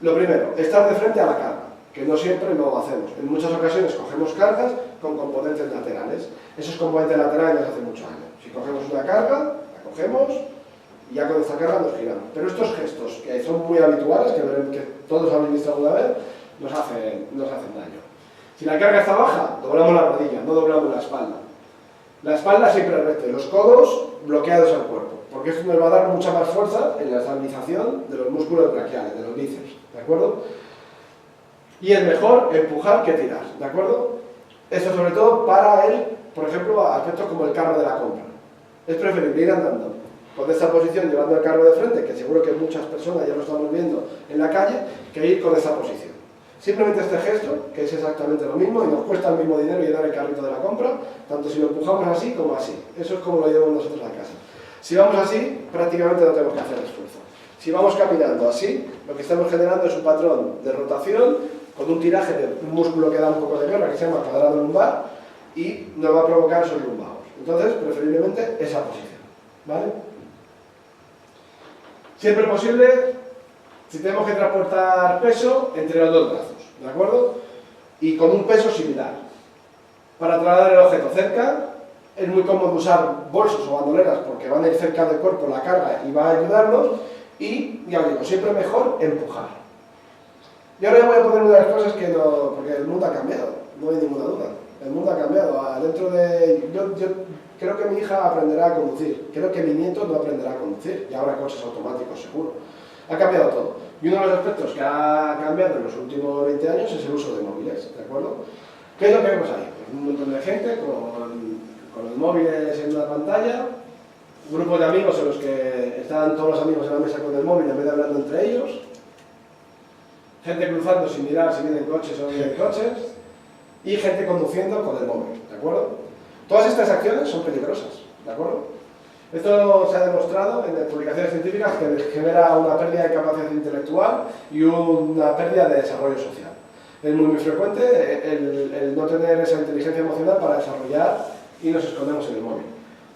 Lo primero, estar de frente a la carga, que no siempre lo hacemos. En muchas ocasiones cogemos cargas con componentes laterales. Esos componentes laterales hace muchos años. Si cogemos una carga, la cogemos y ya con esta carga nos giramos. Pero estos gestos, que son muy habituales, que todos habéis visto alguna vez, nos hacen daño. Si la carga está baja, doblamos la rodilla, no doblamos la espalda. La espalda siempre recta y los codos bloqueados al cuerpo, porque esto nos va a dar mucha más fuerza en la estabilización de los músculos braquiales, de los bíceps, ¿de acuerdo? Y es mejor empujar que tirar, ¿de acuerdo? Esto sobre todo para por ejemplo, aspectos como el carro de la compra. Es preferible ir andando con esta posición llevando el carro de frente, que seguro que muchas personas ya lo estamos viendo en la calle, que ir con esta posición. Simplemente este gesto, que es exactamente lo mismo y nos cuesta el mismo dinero llenar el carrito de la compra, tanto si lo empujamos así como así. Eso es como lo llevamos nosotros a casa. Si vamos así, prácticamente no tenemos que hacer esfuerzo. Si vamos caminando así, lo que estamos generando es un patrón de rotación con un tiraje de un músculo que da un poco de guerra, que se llama cuadrado lumbar, y nos va a provocar esos lumbagos. Entonces, preferiblemente esa posición, ¿vale? Siempre posible, si tenemos que transportar peso, entre los dos brazos, ¿de acuerdo? Y con un peso similar. Para trasladar el objeto cerca, es muy cómodo usar bolsos o bandoleras porque van a ir cerca del cuerpo la carga y va a ayudarnos. Y, ya os digo, siempre mejor empujar. Y ahora voy a poner una de las cosas que no... porque el mundo ha cambiado, no hay ninguna duda. El mundo ha cambiado. Yo creo que mi hija aprenderá a conducir. Creo que mi nieto no aprenderá a conducir. Y habrá coches automáticos, seguro. Ha cambiado todo. Y uno de los aspectos que ha cambiado en los últimos 20 años es el uso de móviles, ¿de acuerdo? ¿Qué es lo que vemos ahí? Pues un montón de gente con los móviles en una pantalla, un grupo de amigos en los que están todos los amigos en la mesa con el móvil en vez de hablando entre ellos, gente cruzando sin mirar si vienen coches o no vienen coches, y gente conduciendo con el móvil, ¿de acuerdo? Todas estas acciones son peligrosas, ¿de acuerdo? Esto se ha demostrado en publicaciones científicas que genera una pérdida de capacidad intelectual y una pérdida de desarrollo social. Es muy frecuente el no tener esa inteligencia emocional para desarrollar y nos escondemos en el móvil.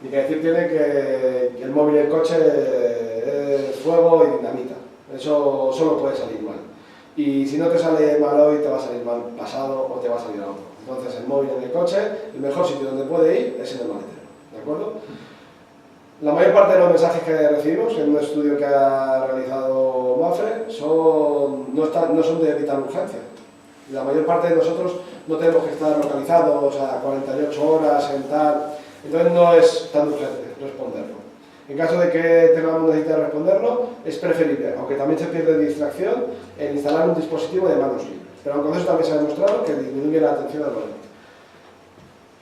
Ni que decir tiene que el móvil y el coche es fuego y dinamita. Eso solo puede salir mal. Y si no te sale mal hoy, te va a salir mal pasado o te va a salir algo. Entonces el móvil en el coche, el mejor sitio donde puede ir es en el maletero. ¿De acuerdo? La mayor parte de los mensajes que recibimos, en un estudio que ha realizado Mafre, no son de vital urgencia. La mayor parte de nosotros no tenemos que estar localizados a 48 horas en tal, entonces no es tan urgente responderlo. En caso de que tengamos necesidad de responderlo, es preferible, aunque también se pierde distracción, en instalar un dispositivo de manos libres. Pero con eso también se ha demostrado que disminuye la atención al volante.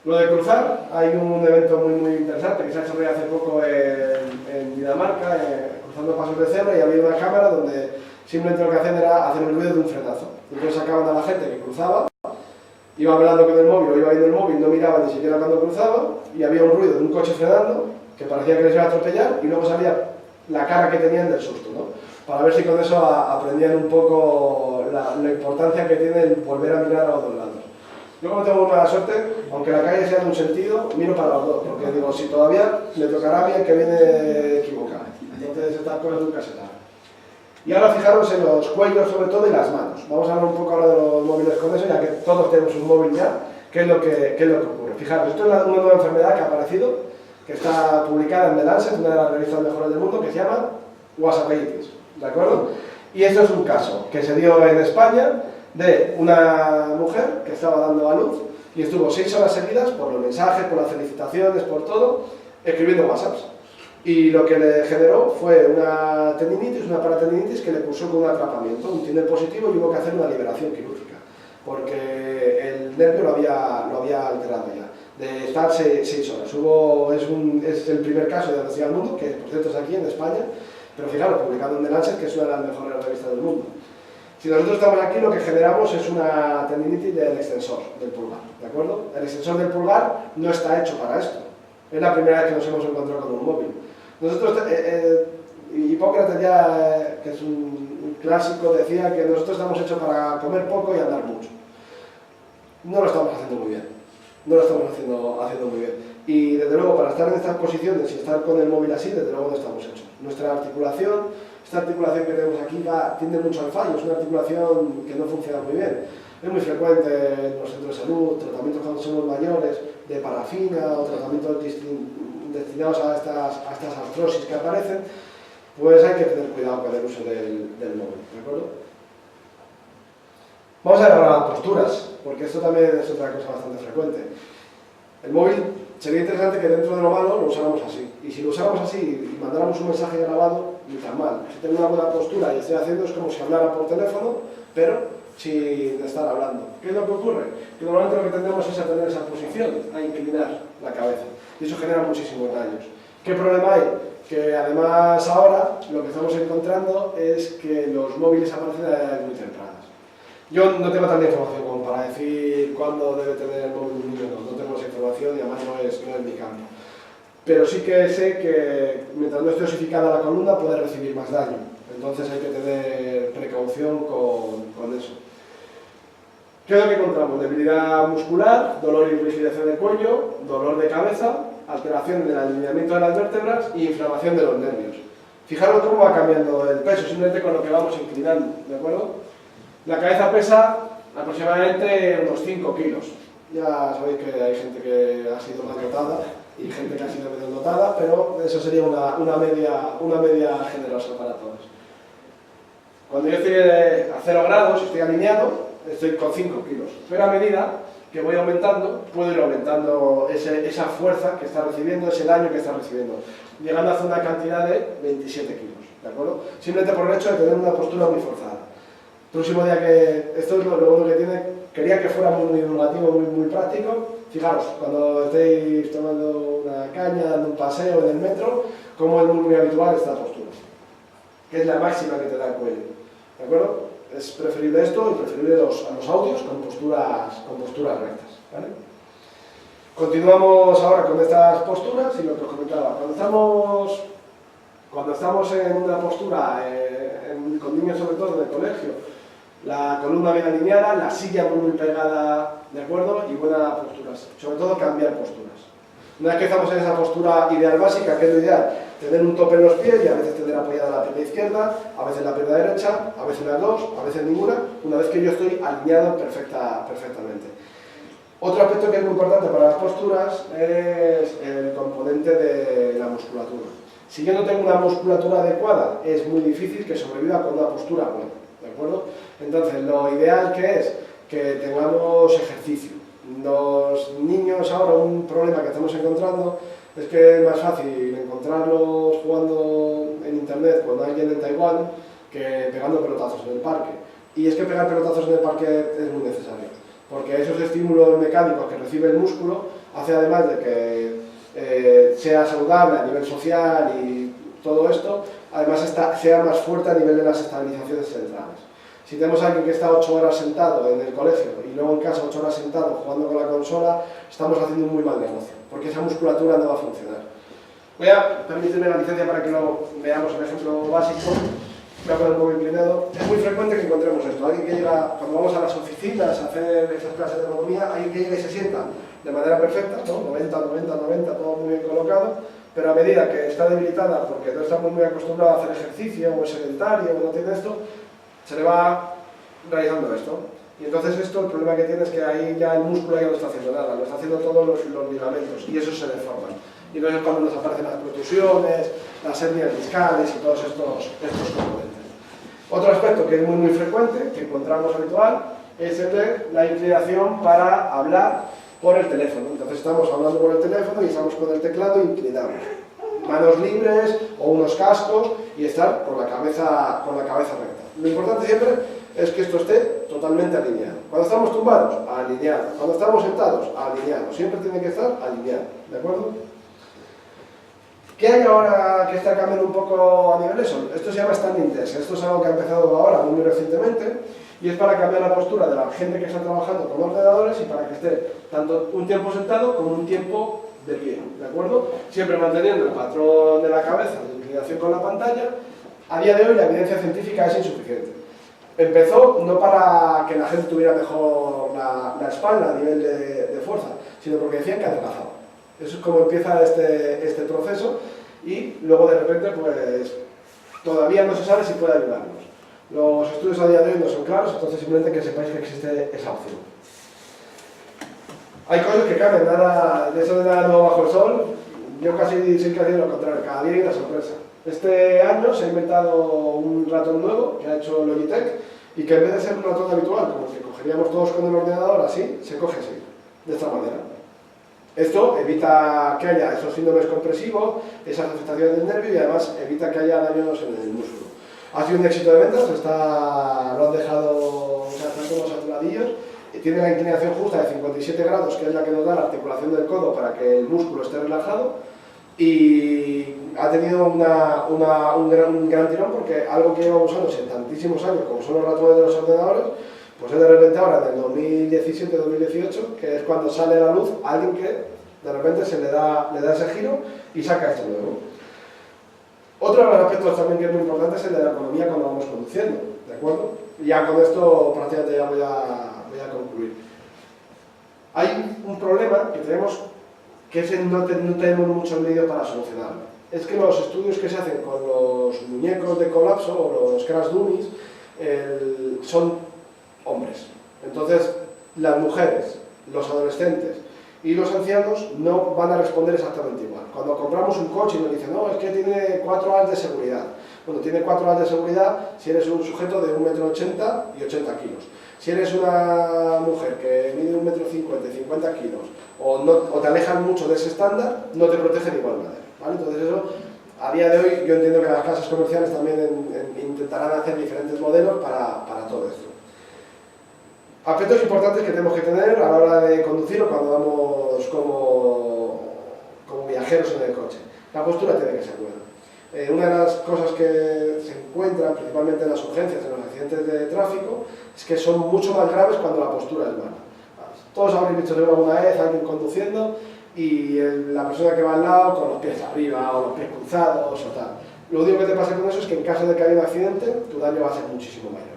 Lo de cruzar, hay un evento muy interesante que se ha hecho hace poco en Dinamarca, cruzando pasos de cebra, y había una cámara donde simplemente lo que hacían era hacer el ruido de un frenazo. Entonces sacaban a la gente que cruzaba, iba hablando con el móvil o iba viendo el móvil, no miraba ni siquiera cuando cruzaba, y había un ruido de un coche frenando, que parecía que les iba a atropellar, y luego salía la cara que tenían del susto, ¿no? Para ver si con eso aprendían un poco la importancia que tiene el volver a mirar a los dos lados. Yo como tengo mala suerte, aunque la calle sea de un sentido, miro para los dos, porque digo, si todavía me tocará a mí el que viene equivocado. Entonces estas cosas nunca se saben. Y ahora fijaros en los cuellos sobre todo y las manos. Vamos a hablar un poco ahora de los móviles con eso, ya que todos tenemos un móvil ya, qué es lo que ocurre. Fijaros, esto es una nueva enfermedad que ha aparecido, que está publicada en The Lancet, una de las revistas mejores del mundo, que se llama WhatsAppitis, ¿de acuerdo? Y esto es un caso que se dio en España de una mujer que estaba dando a luz y estuvo 6 horas seguidas por los mensajes, por las felicitaciones, por todo, escribiendo WhatsApps. Y lo que le generó fue una tendinitis, una paratendinitis que le puso con un atrapamiento, un túnel positivo, y hubo que hacer una liberación quirúrgica, porque el nervio lo había alterado ya, de estar 6 horas. Es el primer caso de diagnosticar al mundo, que por cierto es aquí en España, pero fijaros, publicado en The Lancet, que es una de las mejores revistas del mundo. Si nosotros estamos aquí, lo que generamos es una tendinitis del extensor del pulgar, ¿de acuerdo? El extensor del pulgar no está hecho para esto. Es la primera vez que nos hemos encontrado con un móvil. Nosotros, Hipócrates ya, que es un clásico, decía que nosotros estamos hechos para comer poco y andar mucho. No lo estamos haciendo muy bien. No lo estamos haciendo muy bien. Y desde luego, para estar en estas posiciones y estar con el móvil así, desde luego no estamos hechos. Nuestra articulación, esta articulación que tenemos aquí, tiende mucho al fallo. Es una articulación que no funciona muy bien. Es muy frecuente en los centros de salud, tratamientos cuando somos mayores, de parafina o tratamientos destinados a estas artrosis que aparecen, pues hay que tener cuidado con el uso del móvil, ¿de acuerdo? Vamos a ver ahora posturas, porque esto también es otra cosa bastante frecuente. El móvil sería interesante que dentro de lo malo lo usáramos así, y si lo usáramos así y mandáramos un mensaje grabado, ni tan mal. Si tengo una buena postura y estoy haciendo, es como si hablara por teléfono, pero sin estar hablando. ¿Qué es lo que ocurre? Que normalmente lo que tendemos es a tener esa posición, a inclinar la cabeza, y eso genera muchísimos daños. ¿Qué problema hay? Que además ahora lo que estamos encontrando es que los móviles aparecen a edades muy tempranas. Yo no tengo tanta información como para decir cuándo debe tener el móvil un niño, no tengo esa información y además no es mi campo. Pero sí que sé que mientras no esté osificada la columna puede recibir más daño, entonces hay que tener precaución con eso. ¿Qué es lo que encontramos? Debilidad muscular, dolor y rigidez en el cuello, dolor de cabeza, alteración del alineamiento de las vértebras y inflamación de los nervios. Fijaros cómo va cambiando el peso, simplemente con lo que vamos inclinando, ¿de acuerdo? La cabeza pesa aproximadamente unos 5 kilos. Ya sabéis que hay gente que ha sido más dotada y gente que ha sido menos dotada, pero eso sería una media generosa para todos. Cuando yo estoy a 0 grados, estoy alineado, estoy con 5 kilos. Pero a medida que voy aumentando, puedo ir aumentando esa fuerza que está recibiendo, ese daño que está recibiendo, llegando a hacer una cantidad de 27 kilos, ¿de acuerdo? Simplemente por el hecho de tener una postura muy forzada. Próximo día que, esto es lo bueno que tiene, quería que fuera muy divulgativo, muy práctico. Fijaros, cuando estéis tomando una caña, dando un paseo en el metro, como es muy habitual esta postura, que es la máxima que te da el cuello, ¿de acuerdo? Es preferible esto y preferible a los audios con posturas rectas, ¿vale? Continuamos ahora con estas posturas y lo que os comentaba. Cuando estamos en una postura, con niños sobre todo en el colegio, la columna bien alineada, la silla muy pegada, ¿de acuerdo? Y buenas posturas, sobre todo cambiar posturas. Una vez que estamos en esa postura ideal básica, que es lo ideal, tener un tope en los pies y a veces tener apoyada la pierna izquierda, a veces la pierna derecha, a veces las dos, a veces ninguna, una vez que yo estoy alineado perfectamente. Otro aspecto que es muy importante para las posturas es el componente de la musculatura. Si yo no tengo una musculatura adecuada, es muy difícil que sobreviva con una postura buena, ¿de acuerdo? Entonces, lo ideal que es que tengamos ejercicio. Los niños ahora, un problema que estamos encontrando es que es más fácil encontrarlos jugando en internet cuando alguien en Taiwán que pegando pelotazos en el parque. Y es que pegar pelotazos en el parque es muy necesario, porque esos estímulos mecánicos que recibe el músculo hace además de que sea saludable a nivel social y todo esto, además sea más fuerte a nivel de las estabilizaciones centrales. Si tenemos a alguien que está 8 horas sentado en el colegio y luego en casa 8 horas sentado jugando con la consola, estamos haciendo un muy mal negocio, porque esa musculatura no va a funcionar. Voy a permitirme la licencia para que lo veamos en ejemplo básico. voy a poner un poco inclinado. Es muy frecuente que encontremos esto. Alguien que llega, cuando vamos a las oficinas a hacer esas clases de ergonomía, alguien que llega y se sienta de manera perfecta, ¿no? 90, 90, 90, todo muy bien colocado, pero a medida que está debilitada porque no está muy acostumbrado a hacer ejercicio, o es sedentario, o no tiene esto, se le va realizando esto. Y entonces esto, el problema que tiene es que ahí ya el músculo ya no está haciendo nada, lo está haciendo todos los ligamentos, y eso se deforma. Y entonces es cuando nos aparecen las protusiones, las hernias discales y todos estos componentes. Otro aspecto que es muy frecuente, que encontramos habitual, es el de la inclinación para hablar por el teléfono. Entonces estamos hablando por el teléfono y estamos con el teclado inclinados. Manos libres o unos cascos y estar con la cabeza recta. Lo importante siempre es que esto esté totalmente alineado. Cuando estamos tumbados, alineado. Cuando estamos sentados, alineado. Siempre tiene que estar alineado. ¿De acuerdo? ¿Qué hay ahora que está cambiando un poco a nivel eso? Esto se llama standing desk. Esto es algo que ha empezado ahora muy recientemente y es para cambiar la postura de la gente que está trabajando con ordenadores y para que esté tanto un tiempo sentado como un tiempo de pie, ¿de acuerdo? Siempre manteniendo el patrón de la cabeza de inclinación con la pantalla. A día de hoy la evidencia científica es insuficiente. Empezó no para que la gente tuviera mejor la espalda a nivel de fuerza, sino porque decían que adelgazaba. Eso es como empieza este proceso y luego de repente pues todavía no se sabe si puede ayudarnos. Los estudios a día de hoy no son claros, entonces simplemente que sepáis que existe esa opción. Hay cosas que cambian, nada, de eso de nada nuevo bajo el sol, yo casi soy casi lo contrario, cada día hay una sorpresa. Este año se ha inventado un ratón nuevo que ha hecho Logitech y que en vez de ser un ratón habitual, como que cogeríamos todos con el ordenador así, se coge así, de esta manera. Esto evita que haya esos síndromes compresivos, esas afectaciones del nervio y además evita que haya daños en el músculo. Ha sido un éxito de ventas, lo han dejado, o sea, están como saturadillos, y tiene la inclinación justa de 57 grados, que es la que nos da la articulación del codo para que el músculo esté relajado, y ha tenido un gran tirón porque algo que llevamos usándose tantísimos años, como son los ratones de los ordenadores, pues es de repente ahora, en el 2017-2018, que es cuando sale a la luz alguien que de repente se le da ese giro y saca esto nuevo. Otro de los aspectos también que es muy importante es el de la economía cuando vamos conduciendo, ¿de acuerdo? Y ya con esto prácticamente ya voy a concluir. Hay un problema que tenemos que no tenemos muchos medios para solucionarlo. Es que los estudios que se hacen con los muñecos de colapso o los crash dummies son hombres. Entonces, las mujeres, los adolescentes y los ancianos no van a responder exactamente igual. Cuando compramos un coche y nos dicen, no, es que tiene 4 As de seguridad. Bueno, tiene 4 As de seguridad si eres un sujeto de 1,80 m y 80 kilos. Si eres una mujer que mide 1,50 m y 50 kilos o te alejan mucho de ese estándar, no te protege de igual manera, ¿vale? Entonces eso, a día de hoy, yo entiendo que las casas comerciales también intentarán hacer diferentes modelos para todo esto. Aspectos importantes que tenemos que tener a la hora de conducir o cuando vamos como viajeros en el coche. La postura tiene que ser buena. Una de las cosas que se encuentran principalmente en las urgencias, en los accidentes de tráfico, es que son mucho más graves cuando la postura es mala. Todos habréis visto alguna vez a alguien conduciendo y la persona que va al lado con los pies arriba o los pies cruzados o tal. Lo único que te pasa con eso es que en caso de que haya un accidente, tu daño va a ser muchísimo mayor.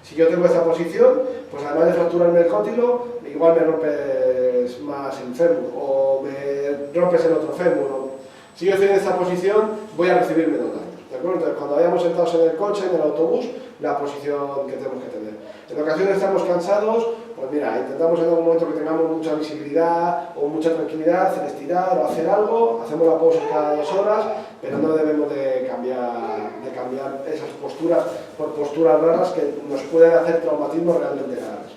Si yo tengo esta posición, pues además de fracturarme el cótilo, igual me rompes más el fémur o me rompes el otro fémur. Si yo estoy en esta posición, voy a recibir menos daño. ¿De acuerdo? Entonces, cuando vayamos sentados en el coche, en el autobús, la posición que tenemos que tener. En ocasiones estamos cansados, pues mira, intentamos en algún momento que tengamos mucha visibilidad o mucha tranquilidad, hacer estirar o hacer algo, hacemos la pausa cada 2 horas, pero no debemos de cambiar esas posturas por posturas raras que nos pueden hacer traumatismos realmente graves.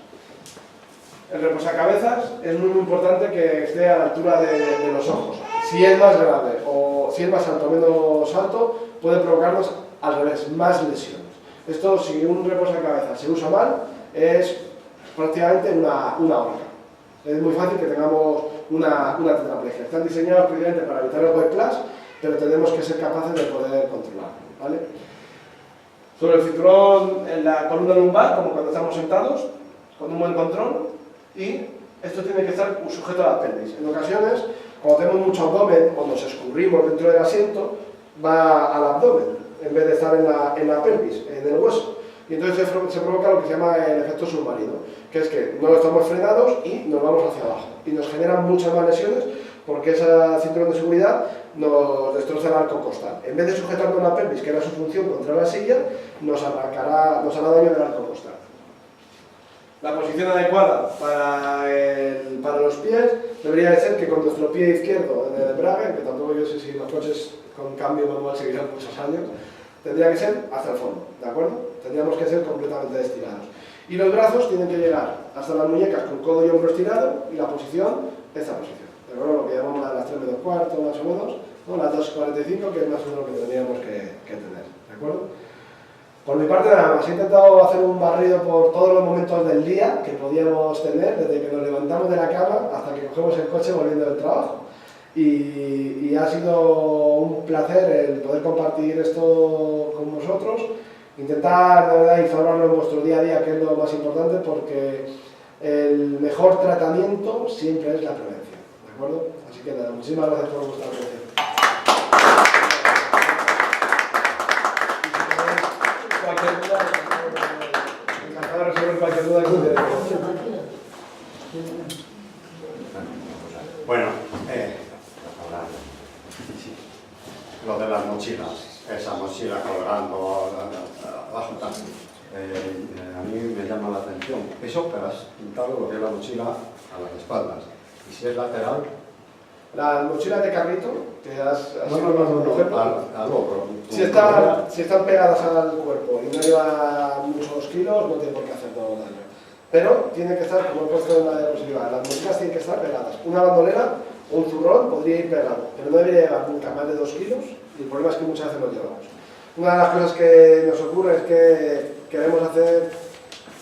El reposacabezas es muy importante que esté a la altura de los ojos. Si es más grave o si es más alto o menos alto, puede provocarnos al revés, más lesiones. Esto, si un reposacabezas se usa mal, es prácticamente una horca. Es muy fácil que tengamos una tetraplegia. Están diseñados precisamente para evitar el whiplash, pero tenemos que ser capaces de poder controlarlo, ¿vale? Sobre el cinturón, en la columna lumbar, como cuando estamos sentados, con un buen control, y esto tiene que estar sujeto a la pelvis. En ocasiones, cuando tenemos mucho abdomen o nos escurrimos dentro del asiento, va al abdomen. en vez de estar en la pelvis, en el hueso. Y entonces se provoca lo que se llama el efecto submarino, que es que no estamos frenados y nos vamos hacia abajo. Y nos generan muchas más lesiones porque esa cinturón de seguridad nos destroza el arco costal. En vez de sujetarnos la pelvis, que era su función contra la silla, nos hará daño del arco costal. La posición adecuada para los pies debería de ser que con nuestro pie izquierdo en el embrague, que tampoco yo sé si los coches con cambio manual seguirán muchos años, tendría que ser hacia el fondo, ¿de acuerdo? Tendríamos que ser completamente estirados. Y los brazos tienen que llegar hasta las muñecas con codo y hombro estirado y la posición, esta posición. ¿De acuerdo? Lo que llamamos las 3 menos cuarto, más o menos, ¿no? Las 2.45, que es más o menos lo que tendríamos que tener, ¿de acuerdo? Por mi parte nada más, he intentado hacer un barrido por todos los momentos del día que podíamos tener, desde que nos levantamos de la cama hasta que cogemos el coche volviendo del trabajo. Y ha sido un placer el poder compartir esto con vosotros, intentar de verdad informarlo en vuestro día a día, que es lo más importante, porque el mejor tratamiento siempre es la prevención, ¿de acuerdo? Así que nada, muchísimas gracias por vuestra atención. Encantado de resolver cualquier duda que tuviera. Bueno, lo de las mochilas, esa mochila colgando abajo, a mí me llama la atención. Eso, pero has pintado lo que es la mochila a las espaldas. Y si es lateral... Las mochilas de carrito, que has al hombro. Si están pegadas al cuerpo y no llevan muchos kilos, no tiene por qué hacernos daño. Pero tiene que estar, como he puesto en la diapositiva, las mochilas tienen que estar pegadas. Una bandolera o un zurrón podría ir pegado, pero no debería llevar nunca más de 2 kilos y el problema es que muchas veces lo llevamos. Una de las cosas que nos ocurre es que queremos hacer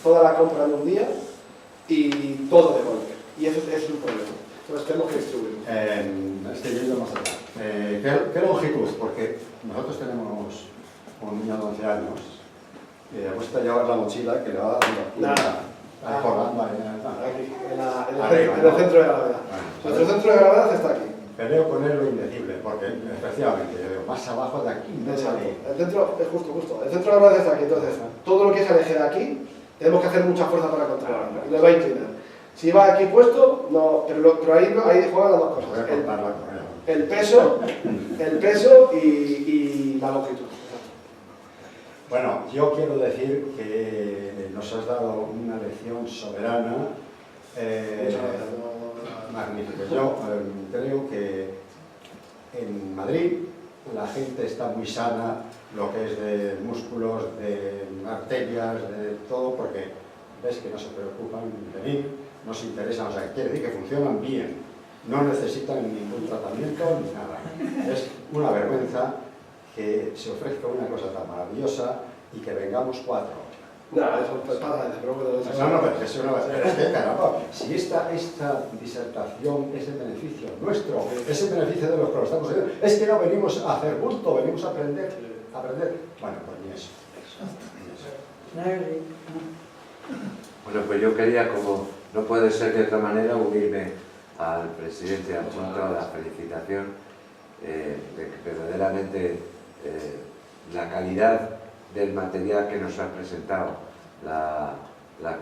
toda la compra en un día y todo de golpe. Y eso es un problema. Entonces tenemos que distribuirlo. Estoy yendo más allá. ¿Qué longitud? Porque nosotros tenemos un niño de 11 años que le cuesta llevar la mochila que le va dando aquí, en el centro de gravedad. Nuestro centro de gravedad está aquí. Peleo con él lo indecible, porque efectivamente, yo digo, más abajo de aquí no sale. El centro es justo. El centro de gravedad está aquí, entonces todo lo que se aleje de aquí, tenemos que hacer mucha fuerza para controlarlo. Y lo va a inclinar. Si va aquí puesto, no, pero ahí juegan las dos cosas. El peso y la longitud. Bueno, yo quiero decir que nos has dado una lección soberana, magnífica. Yo creo que en Madrid la gente está muy sana, lo que es de músculos, de arterias, de todo, porque ves que no se preocupan en venir, no se interesan, o sea, quiere decir que funcionan bien, no necesitan ningún tratamiento ni nada. Es una vergüenza que se ofrezca una cosa tan maravillosa y que vengamos 4. No, eso es para pero bueno, no, pero es una vergüenza. Caramba, si esta disertación es el beneficio nuestro, es el beneficio de los que lo estamos haciendo, es que no venimos a hacer bulto, venimos a aprender. Bueno, pues ni eso. Bueno, pues yo quería, como no puede ser de otra manera, unirme al presidente adjunto a la felicitación de que verdaderamente la calidad del material que nos ha presentado, la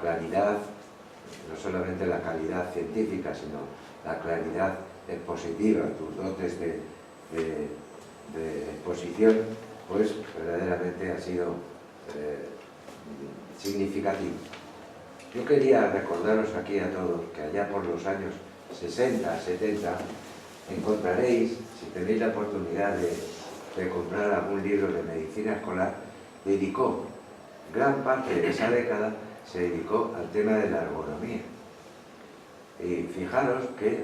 claridad, no solamente la calidad científica, sino la claridad expositiva, tus dotes de exposición, pues verdaderamente ha sido significativo. Yo quería recordaros aquí a todos que allá por los años 60, 70, encontraréis, si tenéis la oportunidad de comprar algún libro de medicina escolar, dedicó gran parte de esa década, se dedicó al tema de la ergonomía. Y fijaros que,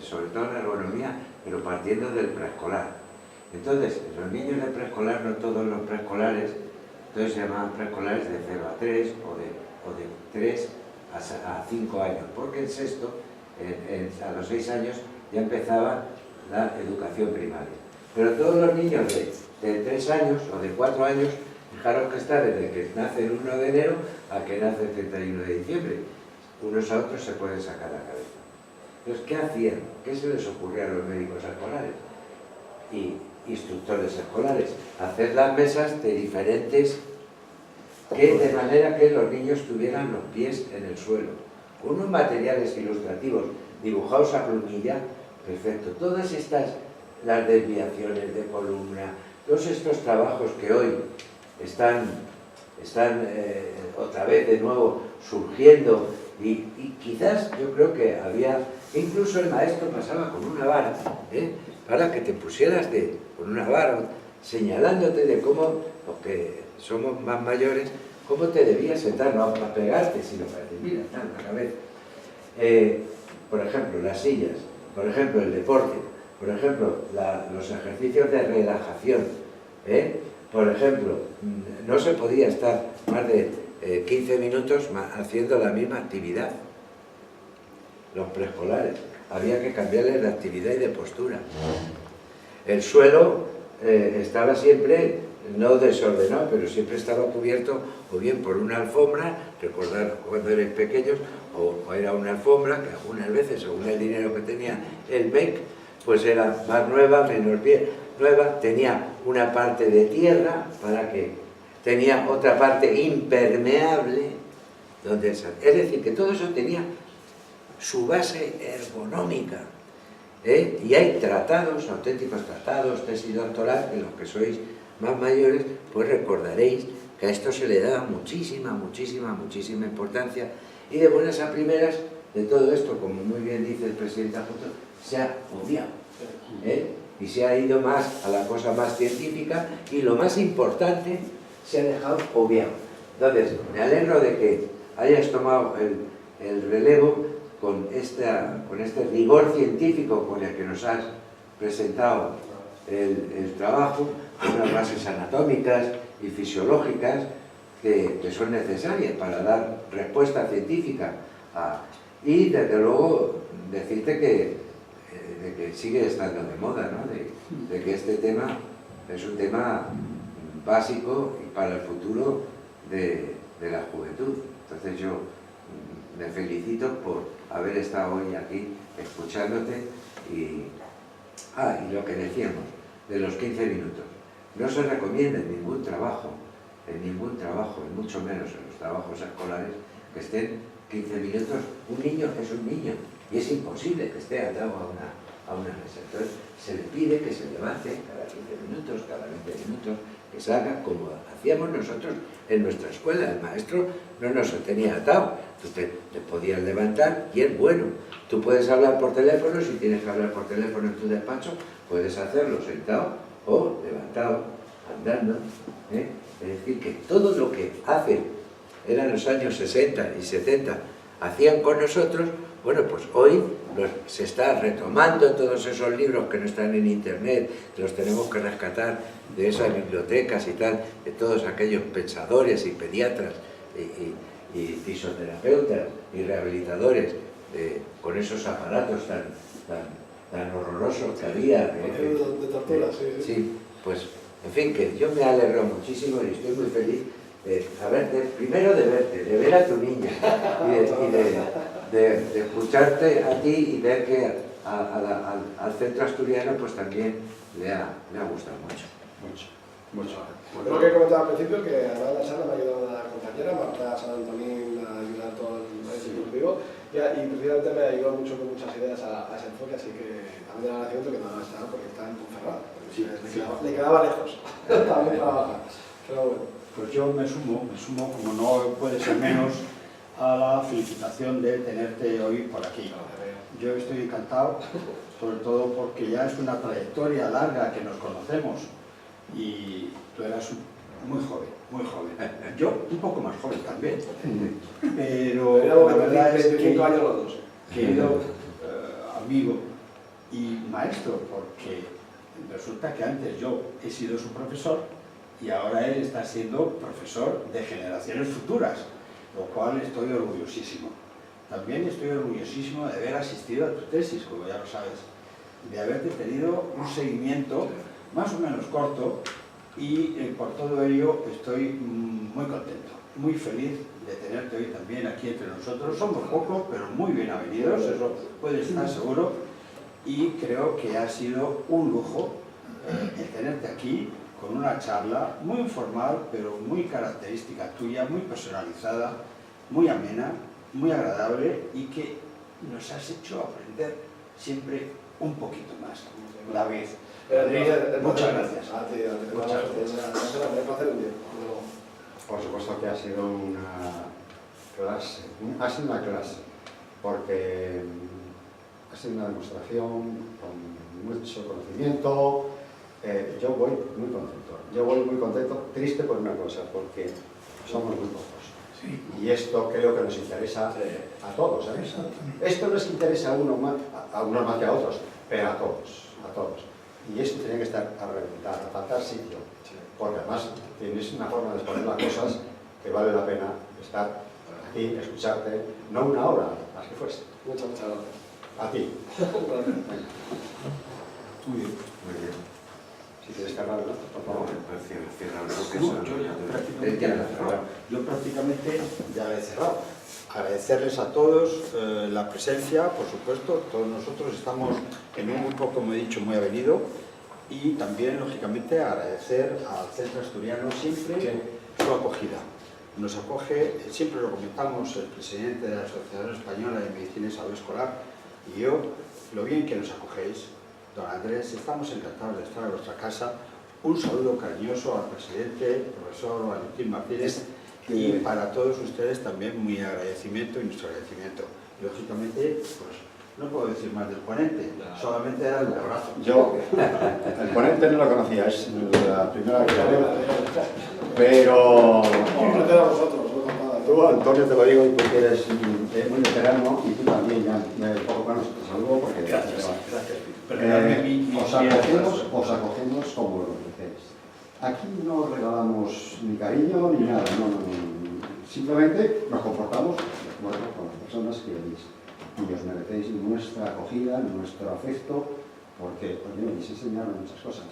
sobre todo la ergonomía, pero partiendo del preescolar. Entonces, los niños de preescolar, no todos los preescolares, entonces se llamaban preescolares de 0 a 3 o de 3 a 5 años, porque en sexto, a los 6 años, ya empezaba la educación primaria. Pero todos los niños de 3 años o de 4 años, fijaros que está desde que nace el 1 de enero a que nace el 31 de diciembre. Unos a otros se pueden sacar la cabeza. Entonces, ¿qué hacían? ¿Qué se les ocurría a los médicos escolares? Y instructores escolares, hacer las mesas de diferentes, de manera que los niños tuvieran los pies en el suelo, con unos materiales ilustrativos dibujados a plumilla, perfecto. Todas estas, las desviaciones de columna, todos estos trabajos que hoy están otra vez de nuevo surgiendo, y quizás yo creo que había, incluso el maestro pasaba con una vara, para que te pusieras con una vara, señalándote de cómo, los que somos más mayores, cómo te debías sentar, no para pegarte, sino para decir, mira, está en la cabeza. Por ejemplo, las sillas, por ejemplo, el deporte, por ejemplo, los ejercicios de relajación, por ejemplo, no se podía estar más de 15 minutos haciendo la misma actividad. Los preescolares, había que cambiarles de actividad y de postura. El suelo estaba siempre, no desordenado, pero siempre estaba cubierto o bien por una alfombra, recordar cuando eres pequeños, o era una alfombra que algunas veces, según el dinero que tenía el MEC, pues era más nueva, menos bien nueva, tenía una parte de tierra para que tenía otra parte impermeable, es decir, que todo eso tenía su base ergonómica, y hay tratados, auténticos tratados, tesis doctoral, que los que sois más mayores, pues recordaréis que a esto se le daba muchísima importancia, y de buenas a primeras de todo esto, como muy bien dice el presidente adjunto, se ha obviado, y se ha ido más a la cosa más científica, y lo más importante se ha dejado obviado. Entonces, me alegro de que hayas tomado el relevo con este rigor científico con el que nos has presentado el trabajo, con unas bases anatómicas y fisiológicas que son necesarias para dar respuesta científica y desde luego decirte que sigue estando de moda, ¿no? de que este tema es un tema básico para el futuro de la juventud. Entonces yo me felicito por haber estado hoy aquí escuchándote y lo que decíamos de los 15 minutos. No se recomienda en ningún trabajo, y mucho menos en los trabajos escolares, que estén 15 minutos. Un niño es un niño y es imposible que esté atado a una mesa. Entonces se le pide que se levante cada 15 minutos, cada 20 minutos, que salga como hacíamos nosotros en nuestra escuela. El maestro no nos tenía atado, entonces te podías levantar y es bueno. Tú puedes hablar por teléfono, si tienes que hablar por teléfono en tu despacho, puedes hacerlo sentado o levantado, andando. Es decir, que todo lo que eran los años 60 y 70, hacían con nosotros, bueno, pues hoy se está retomando todos esos libros que no están en internet, que los tenemos que rescatar de esas bibliotecas y tal, de todos aquellos pensadores y pediatras y fisioterapeutas y rehabilitadores con esos aparatos tan horrorosos que había. De tortura, sí. Sí, pues, en fin, que yo me alegro muchísimo y estoy muy feliz primero de verte, de ver a tu niña y de escucharte a ti y ver que al centro asturiano pues también le ha gustado mucho. Lo que comentaba al principio, que además la sala me ha ayudado una compañera, Marta San Antonín, a ayudar todo el ejecutivo, y precisamente me ayudó mucho con muchas ideas a ese enfoque, así que también le agradecimiento que no ha estado porque está en Ponferrada, le quedaba lejos también para bajar, pero bueno. Pues yo me sumo, como no puede ser menos, a la felicitación de tenerte hoy por aquí. Yo estoy encantado, sobre todo porque ya es una trayectoria larga que nos conocemos y tú eras muy joven. Yo un poco más joven también, pero la verdad es que, querido amigo y maestro, porque resulta que antes yo he sido su profesor y ahora él está siendo profesor de generaciones futuras, lo cual estoy orgullosísimo. También estoy orgullosísimo de haber asistido a tu tesis, como ya lo sabes, de haberte tenido un seguimiento más o menos corto y por todo ello estoy muy contento, muy feliz de tenerte hoy también aquí entre nosotros. Somos pocos, pero muy bien avenidos, eso puedes estar seguro, y creo que ha sido un lujo el tenerte aquí con una charla muy informal, pero muy característica tuya, muy personalizada, muy amena, muy agradable y que nos has hecho aprender siempre un poquito más. David, muchas gracias. A ti, Muchas gracias. Por supuesto que ha sido una clase, porque ha sido una demostración con mucho conocimiento. Yo voy muy contento, triste por una cosa, porque somos muy pocos. Sí. Y esto creo que nos interesa a todos, ¿sabes? Esto no es que interese a unos más que a otros, pero a todos. Y esto tiene que estar a reventar, a faltar sitio, porque además tienes una forma de exponer las cosas que vale la pena estar aquí, escucharte, no una hora, las que fuese. Muchas gracias. A ti. Muy bien. Muy bien. Si quieres cargar, ¿no? Por favor. Cierra el bloque. Yo prácticamente ya la he cerrado. Agradecerles a todos la presencia, por supuesto. Todos nosotros estamos en un grupo, como he dicho, muy avenido. Y también, lógicamente, agradecer al Centro Asturiano siempre su acogida. Nos acoge, siempre lo comentamos, el presidente de la Asociación Española de Medicina y Salud Escolar y yo, lo bien que nos acogéis. Don Andrés, estamos encantados de estar en vuestra casa. Un saludo cariñoso al presidente, profesor Valentín Martínez, y para todos ustedes también mi agradecimiento y nuestro agradecimiento. Lógicamente, pues no puedo decir más del ponente, solamente dar un abrazo. Yo, el ponente no lo conocía, es la primera vez que lo veo, pero tú, Antonio, te lo digo porque eres muy veterano y tú también ya poco menos te saludo porque Gracias. Perdonadme os acogemos como lo merecéis. Aquí no regalamos ni cariño ni nada, no. Simplemente nos comportamos con las personas que venís y os merecéis nuestra acogida, nuestro afecto, porque venís a enseñarme muchas cosas.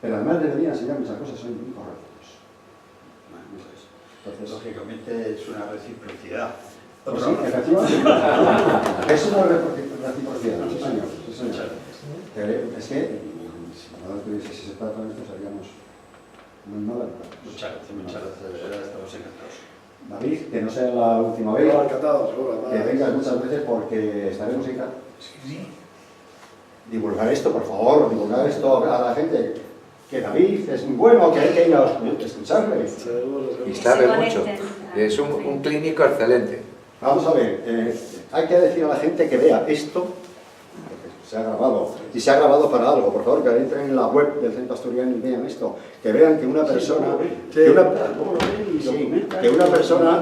Pero además de venir a enseñar muchas cosas, sois muy correctos. Entonces, lógicamente, es una reciprocidad. Pues sí, efectivamente. Es una reciprocidad, sí señor. Sí, señor. Es que, si no tuviese ese tratamiento, seríamos muy mal educados. Muchas gracias, de verdad, estamos encantados. David, que no sea la última vez, Encantado, seguro. que vengas muchas veces porque estaremos encantados. Sí. Divulgar esto, por favor, divulgar esto a la gente. Que David es muy bueno, que hay que ir a escucharle. Y sabe mucho. Es un clínico excelente. Vamos a ver, hay que decir a la gente que vea esto, porque se ha grabado, y se ha grabado para algo. Por favor, que entren en la web del Centro Asturiano y vean esto, que vean que una persona, que una persona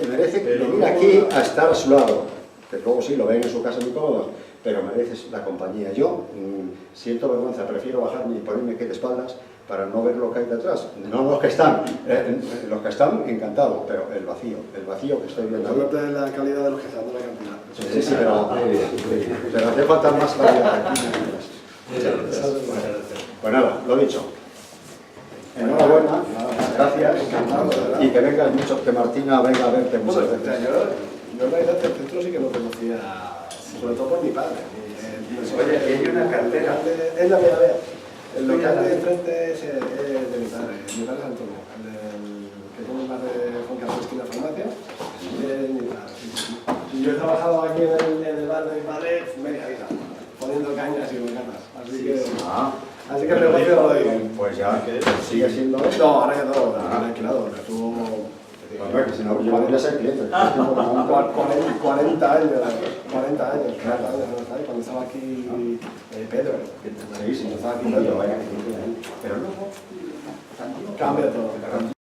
merece venir aquí a estar a su lado, que luego sí, lo ven en su casa muy cómodos, pero mereces la compañía. Yo siento vergüenza, prefiero bajarme y ponerme aquí de espaldas para no ver lo que hay detrás. No los que están encantados, pero el vacío que estoy viendo. Hablarte de la calidad de los que están de la cantidad. Sí, pero hace falta más calidad aquí. Pues nada, lo dicho. Enhorabuena, gracias, y que vengas mucho, que Martina venga a verte muchas veces. Yo en realidad el centro sí que lo conocía, sobre todo por mi padre. Oye, hay una cartera. Es la mía, vea. El local de enfrente es de mi padre. Mi padre es Antonio, que tiene más de Fonca Cristina Farmacia. Es mi padre. Y yo he trabajado aquí en el bar de mi padre media vida, poniendo cañas y bocatas. Así que el negocio lo doy. Pues ya, que sigue siendo... No, ahora ya todo, alquilado. Estuvo... Bueno, que si no, yo podría ser cliente. 40 años, cuando estaba aquí Pedro. Sí, estaba aquí Pedro, vaya que pero luego cambia todo.